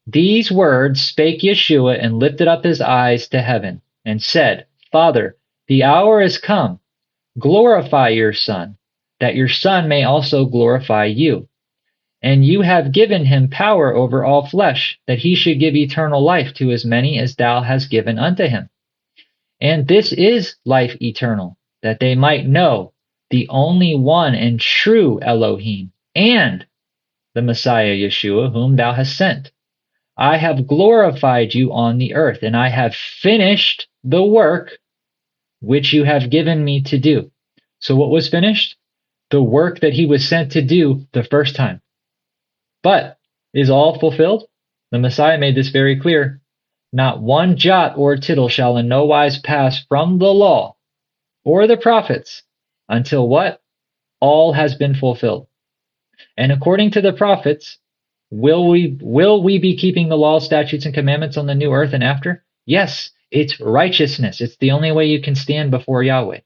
These words spake Yeshua and lifted up his eyes to heaven and said, Father, the hour is come. Glorify your Son, that your Son may also glorify you. And you have given him power over all flesh, that he should give eternal life to as many as thou hast given unto him. And this is life eternal, that they might know the only one and true Elohim, and the Messiah Yeshua, whom thou hast sent. I have glorified you on the earth, and I have finished the work which you have given me to do. So what was finished? The work that he was sent to do the first time. But is all fulfilled? The Messiah made this very clear. Not one jot or tittle shall in no wise pass from the law or the prophets until what? All has been fulfilled. And according to the prophets, will we be keeping the law, statutes, and commandments on the new earth and after? Yes, it's righteousness. It's the only way you can stand before Yahweh.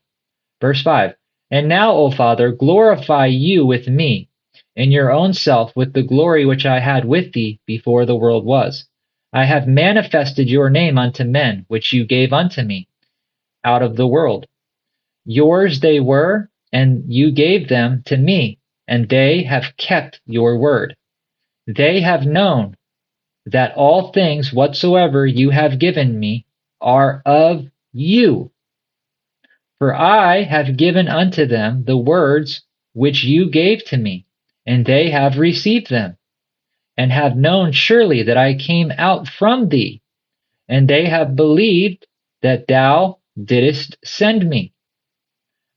Verse 5, and now, O Father, glorify you with me in your own self with the glory which I had with thee before the world was. I have manifested your name unto men, which you gave unto me out of the world. Yours they were, and you gave them to me, and they have kept your word. They have known that all things whatsoever you have given me are of you. For I have given unto them the words which you gave to me, and they have received them, and have known surely that I came out from thee, and they have believed that thou didst send me.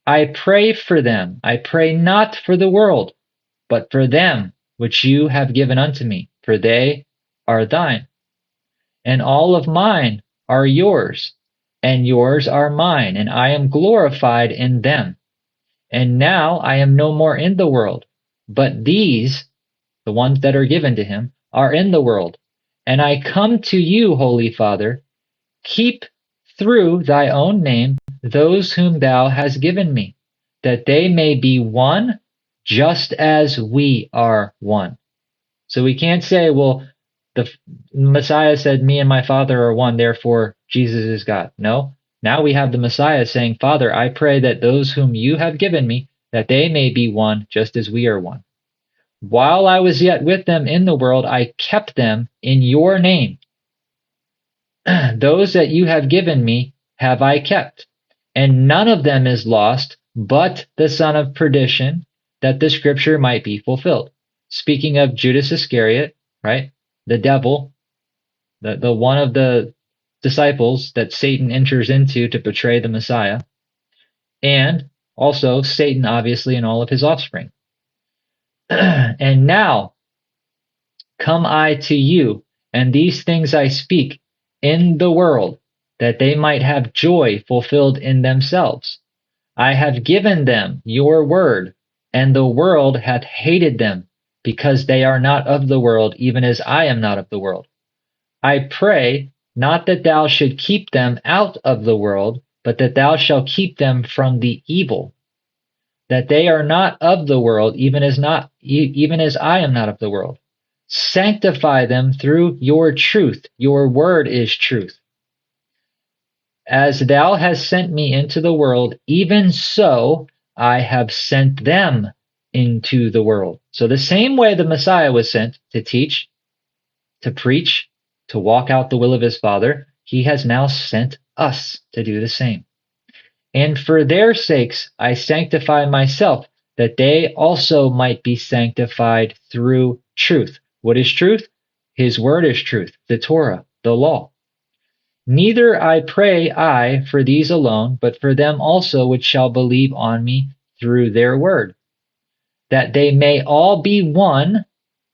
I pray for them. I pray not for the world, but for them which you have given unto me, for they are thine. And all of mine are yours, and yours are mine, and I am glorified in them. And now I am no more in the world, but these, the ones that are given to him, are in the world. And I come to you, Holy Father, keep through thy own name those whom thou hast given me, that they may be one, just as we are one. So we can't say, well, the Messiah said, me and my Father are one, therefore Jesus is God. No, now we have the Messiah saying, Father, I pray that those whom you have given me, that they may be one, just as we are one. While I was yet with them in the world, I kept them in your name. Those that you have given me have I kept, and none of them is lost, but the son of perdition, that the scripture might be fulfilled. Speaking of Judas Iscariot, right? The devil, the one of the disciples that Satan enters into to betray the Messiah, and also Satan, obviously, and all of his offspring. And now come I to you, and these things I speak in the world, that they might have joy fulfilled in themselves. I have given them your word, and the world hath hated them, because they are not of the world, even as I am not of the world. I pray not that thou should keep them out of the world, but that thou shalt keep them from the evil. That they are not of the world, even as I am not of the world. Sanctify them through your truth. Your word is truth. As thou hast sent me into the world, even so I have sent them into the world. So the same way the Messiah was sent to teach, to preach, to walk out the will of his Father, he has now sent us to do the same. And for their sakes I sanctify myself, that they also might be sanctified through truth. What is truth? His word is truth, the Torah, the law. Neither I pray I for these alone, but for them also which shall believe on me through their word, that they may all be one,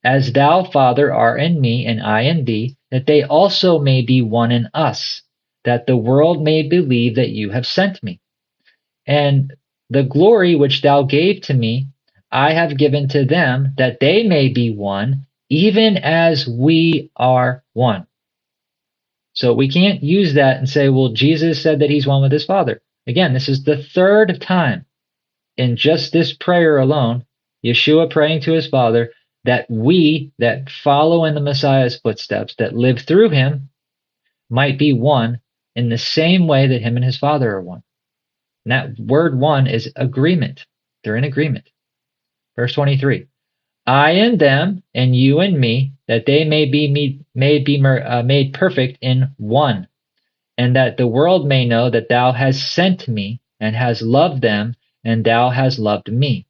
as thou, Father, art in me, and I in thee, that they also may be one in us, that the world may believe that you have sent me. And the glory which thou gave to me, I have given to them, that they may be one, even as we are one. So we can't use that and say, well, Jesus said that he's one with his Father. Again, this is the third time in just this prayer alone, Yeshua praying to his Father, that we that follow in the Messiah's footsteps, that live through him, might be one in the same way that him and his Father are one. And that word one is agreement. They're in agreement. Verse 23, I in them, and you in me, that they may be made perfect in one, and that the world may know that thou hast sent me, and hast loved them, and thou hast loved me.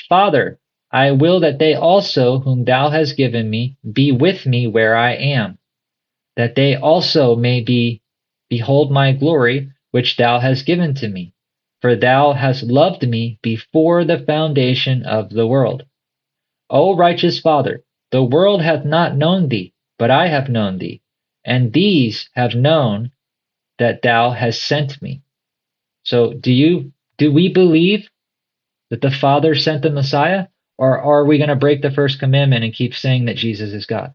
Father, I will that they also, whom thou hast given me, be with me where I am, that they also may behold my glory, which thou hast given to me. For thou hast loved me before the foundation of the world. O righteous Father, the world hath not known thee, but I have known thee, and these have known that thou hast sent me. So do we believe that the Father sent the Messiah, or are we going to break the first commandment and keep saying that Jesus is God?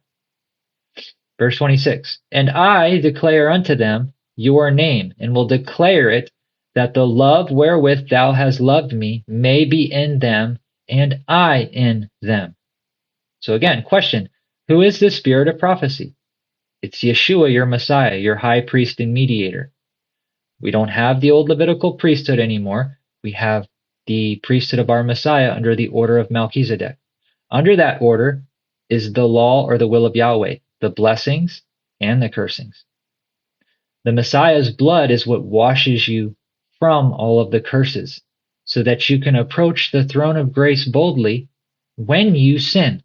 Verse 26, and I declare unto them your name, and will declare it, that the love wherewith thou hast loved me may be in them, and I in them. So again, question, who is the spirit of prophecy? It's Yeshua, your Messiah, your high priest and mediator. We don't have the old Levitical priesthood anymore. We have the priesthood of our Messiah under the order of Melchizedek. Under that order is the law or the will of Yahweh, the blessings and the cursings. The Messiah's blood is what washes you from all of the curses so that you can approach the throne of grace boldly when you sin.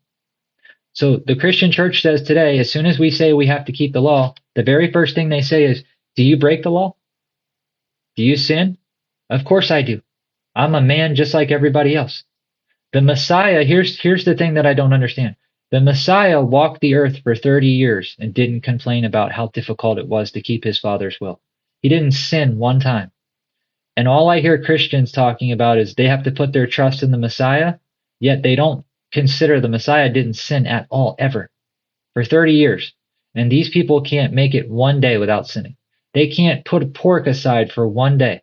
So the Christian church says today, as soon as we say we have to keep the law, the very first thing they say is, do you break the law? Do you sin? Of course I do. I'm a man just like everybody else. The Messiah, here's the thing that I don't understand. The Messiah walked the earth for 30 years and didn't complain about how difficult it was to keep his Father's will. He didn't sin one time. And all I hear Christians talking about is they have to put their trust in the Messiah, yet they don't consider the Messiah didn't sin at all, ever, for 30 years. And these people can't make it one day without sinning. They can't put pork aside for one day.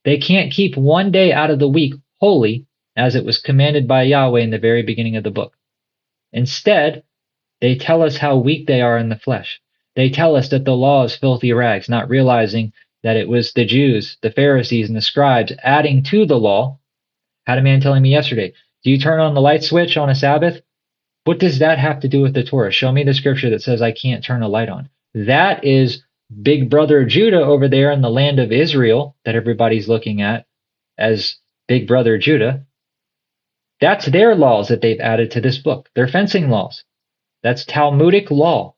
They can't keep one day out of the week holy as it was commanded by Yahweh in the very beginning of the book. Instead, they tell us how weak they are in the flesh. They tell us that the law is filthy rags, not realizing that it was the Jews, the Pharisees, and the scribes adding to the law. Had a man telling me yesterday, do you turn on the light switch on a Sabbath? What does that have to do with the Torah? Show me the scripture that says I can't turn a light on. That is Big Brother Judah over there in the land of Israel that everybody's looking at as Big Brother Judah. That's their laws that they've added to this book. They're fencing laws. That's Talmudic law.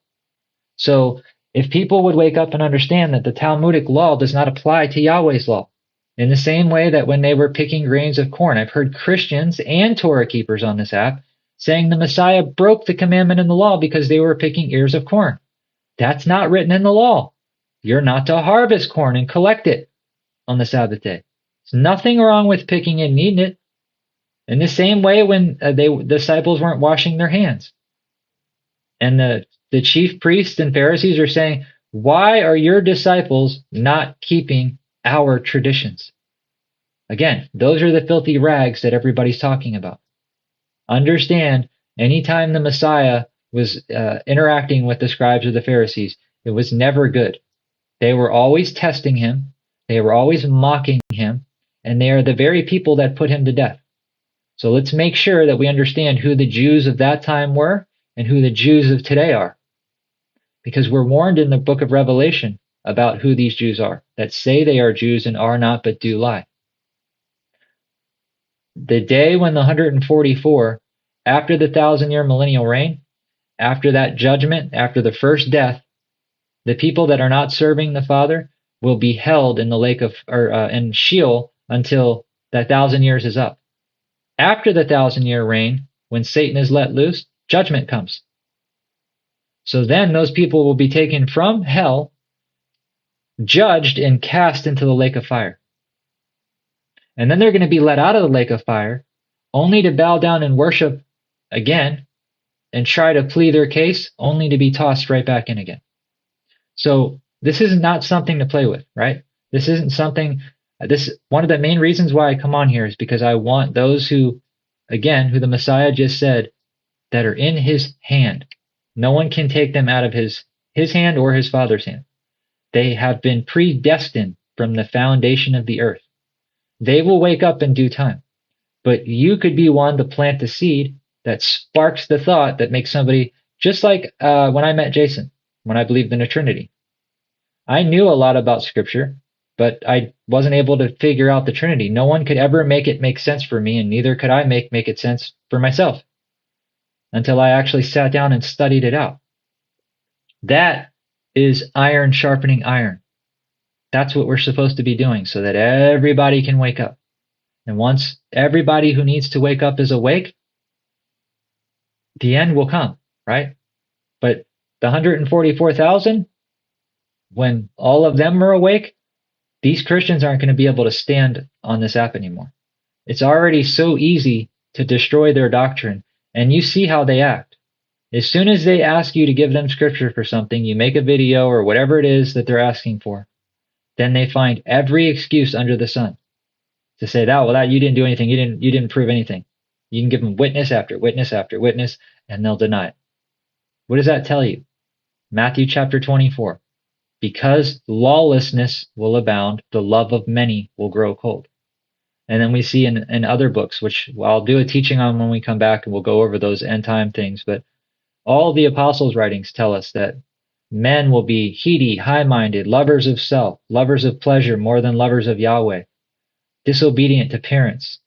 So if people would wake up and understand that the Talmudic law does not apply to Yahweh's law, in the same way that when they were picking grains of corn, I've heard Christians and Torah keepers on this app saying the Messiah broke the commandment in the law because they were picking ears of corn. That's not written in the law. You're not to harvest corn and collect it on the Sabbath day. There's nothing wrong with picking it and eating it. In the same way when the disciples weren't washing their hands. And the chief priests and Pharisees are saying, why are your disciples not keeping our traditions? Again, those are the filthy rags that everybody's talking about. Understand, anytime the Messiah was interacting with the scribes or the Pharisees, it was never good. They were always testing him. They were always mocking him. And they are the very people that put him to death. So let's make sure that we understand who the Jews of that time were and who the Jews of today are. Because we're warned in the book of Revelation about who these Jews are, that say they are Jews and are not, but do lie. The day when the 144, after the 1,000-year millennial reign, after that judgment, after the first death, the people that are not serving the Father will be held in the lake of, in Sheol until that 1,000 years is up. After the 1,000-year reign, when Satan is let loose, judgment comes. So then those people will be taken from hell, judged, and cast into the lake of fire. And then they're going to be let out of the lake of fire, only to bow down and worship again, and try to plead their case, only to be tossed right back in again. So this is not something to play with, right? This isn't something... one of the main reasons why I come on here is because I want those who, again, who the Messiah just said, that are in his hand. No one can take them out of his hand or his Father's hand. They have been predestined from the foundation of the earth. They will wake up in due time. But you could be one to plant the seed that sparks the thought that makes somebody, just like when I met Jason, when I believed in the Trinity. I knew a lot about Scripture, but I wasn't able to figure out the Trinity. No one could ever make it make sense for me, and neither could I make it sense for myself until I actually sat down and studied it out. That is iron sharpening iron. That's what we're supposed to be doing so that everybody can wake up. And once everybody who needs to wake up is awake, the end will come, right? But The 144,000, when all of them are awake, these Christians aren't going to be able to stand on this app anymore. It's already so easy to destroy their doctrine, and you see how they act. As soon as they ask you to give them scripture for something, you make a video or whatever it is that they're asking for, then they find every excuse under the sun to say that you didn't do anything, you didn't prove anything. You can give them witness after witness after witness, and they'll deny it. What does that tell you? Matthew chapter 24. Because lawlessness will abound, the love of many will grow cold. And then we see in other books, which I'll do a teaching on when we come back, and we'll go over those end time things. But all the apostles' writings tell us that men will be heady, high-minded, lovers of self, lovers of pleasure more than lovers of Yahweh, disobedient to parents,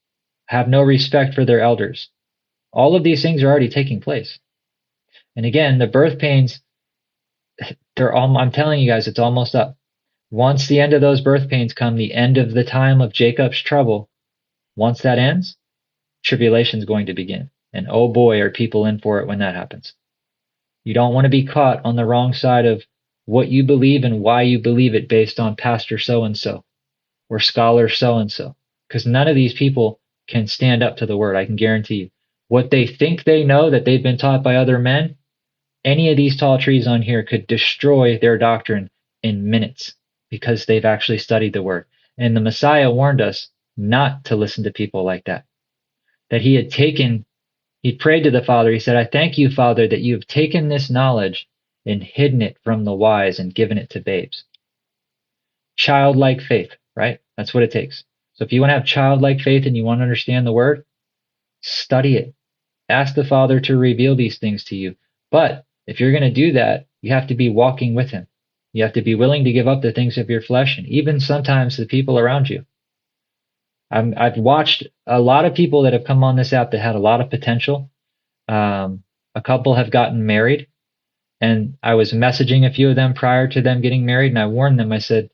have no respect for their elders. All of these things are already taking place. And again, the birth pains, I'm telling you guys, it's almost up. Once the end of those birth pains come, the end of the time of Jacob's trouble, once that ends, tribulation is going to begin. And oh boy, are people in for it when that happens. You don't want to be caught on the wrong side of what you believe and why you believe it based on pastor so-and-so or scholar so-and-so. Because none of these people can stand up to the word, I can guarantee you. What they think they know that they've been taught by other men, any of these tall trees on here could destroy their doctrine in minutes because they've actually studied the word. And the Messiah warned us not to listen to people like that. That he prayed to the Father. He said, I thank you, Father, that you have taken this knowledge and hidden it from the wise and given it to babes. Childlike faith, right? That's what it takes. So if you want to have childlike faith and you want to understand the word, study it. Ask the Father to reveal these things to you. But if you're going to do that, you have to be walking with him. You have to be willing to give up the things of your flesh and even sometimes the people around you. I've watched a lot of people that have come on this app that had a lot of potential. A couple have gotten married, and I was messaging a few of them prior to them getting married, and I warned them. I said,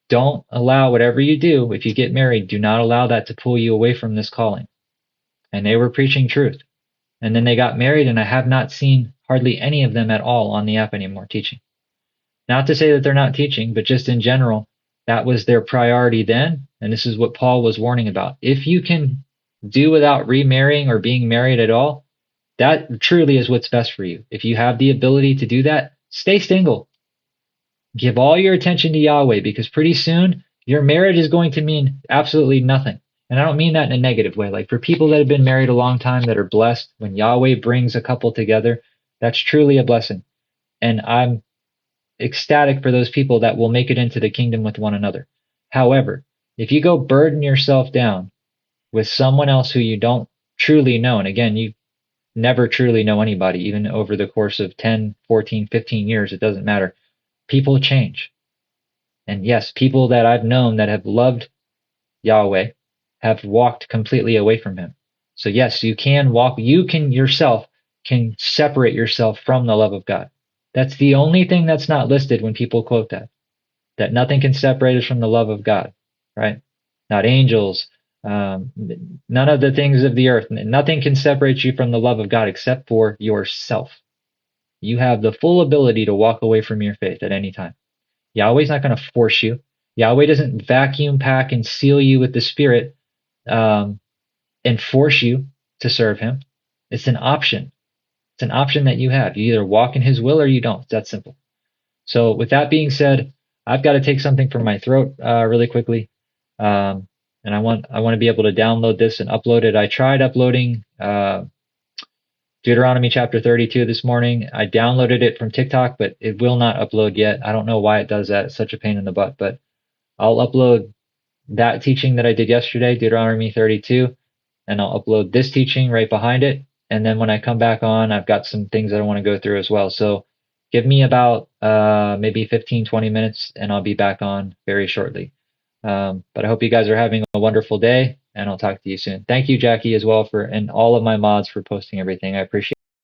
don't allow whatever you do, if you get married, do not allow that to pull you away from this calling. And they were preaching truth. And then they got married, and I have not seen hardly any of them at all on the app anymore teaching. Not to say that they're not teaching, but just in general, that was their priority then, and this is what Paul was warning about. If you can do without remarrying or being married at all, that truly is what's best for you. If you have the ability to do that, stay single. Give all your attention to Yahweh, because pretty soon your marriage is going to mean absolutely nothing. And I don't mean that in a negative way. Like for people that have been married a long time that are blessed, when Yahweh brings a couple together, that's truly a blessing. And I'm ecstatic for those people that will make it into the kingdom with one another. However, if you go burden yourself down with someone else who you don't truly know, and again, you never truly know anybody, even over the course of 10, 14, 15 years, it doesn't matter. People change. And yes, people that I've known that have loved Yahweh have walked completely away from him. So yes, you can yourself can separate yourself from the love of God. That's the only thing that's not listed when people quote that nothing can separate us from the love of God, right? Not angels, none of the things of the earth. Nothing can separate you from the love of God except for yourself. You have the full ability to walk away from your faith at any time. Yahweh's not going to force you. Yahweh doesn't vacuum pack and seal you with the Spirit and force you to serve him. It's an option. It's an option that you have. You either walk in his will or you don't. It's that simple. So with that being said, I've got to take something from my throat really quickly. And I want to be able to download this and upload it. I tried uploading Deuteronomy chapter 32 this morning. I downloaded it from TikTok, but it will not upload yet. I don't know why it does that. It's such a pain in the butt, but I'll upload that teaching that I did yesterday, Deuteronomy 32, and I'll upload this teaching right behind it. And then when I come back on, I've got some things that I want to go through as well. So give me about maybe 15, 20 minutes, and I'll be back on very shortly. But I hope you guys are having a wonderful day, and I'll talk to you soon. Thank you, Jackie, as well, and all of my mods for posting everything. I appreciate it.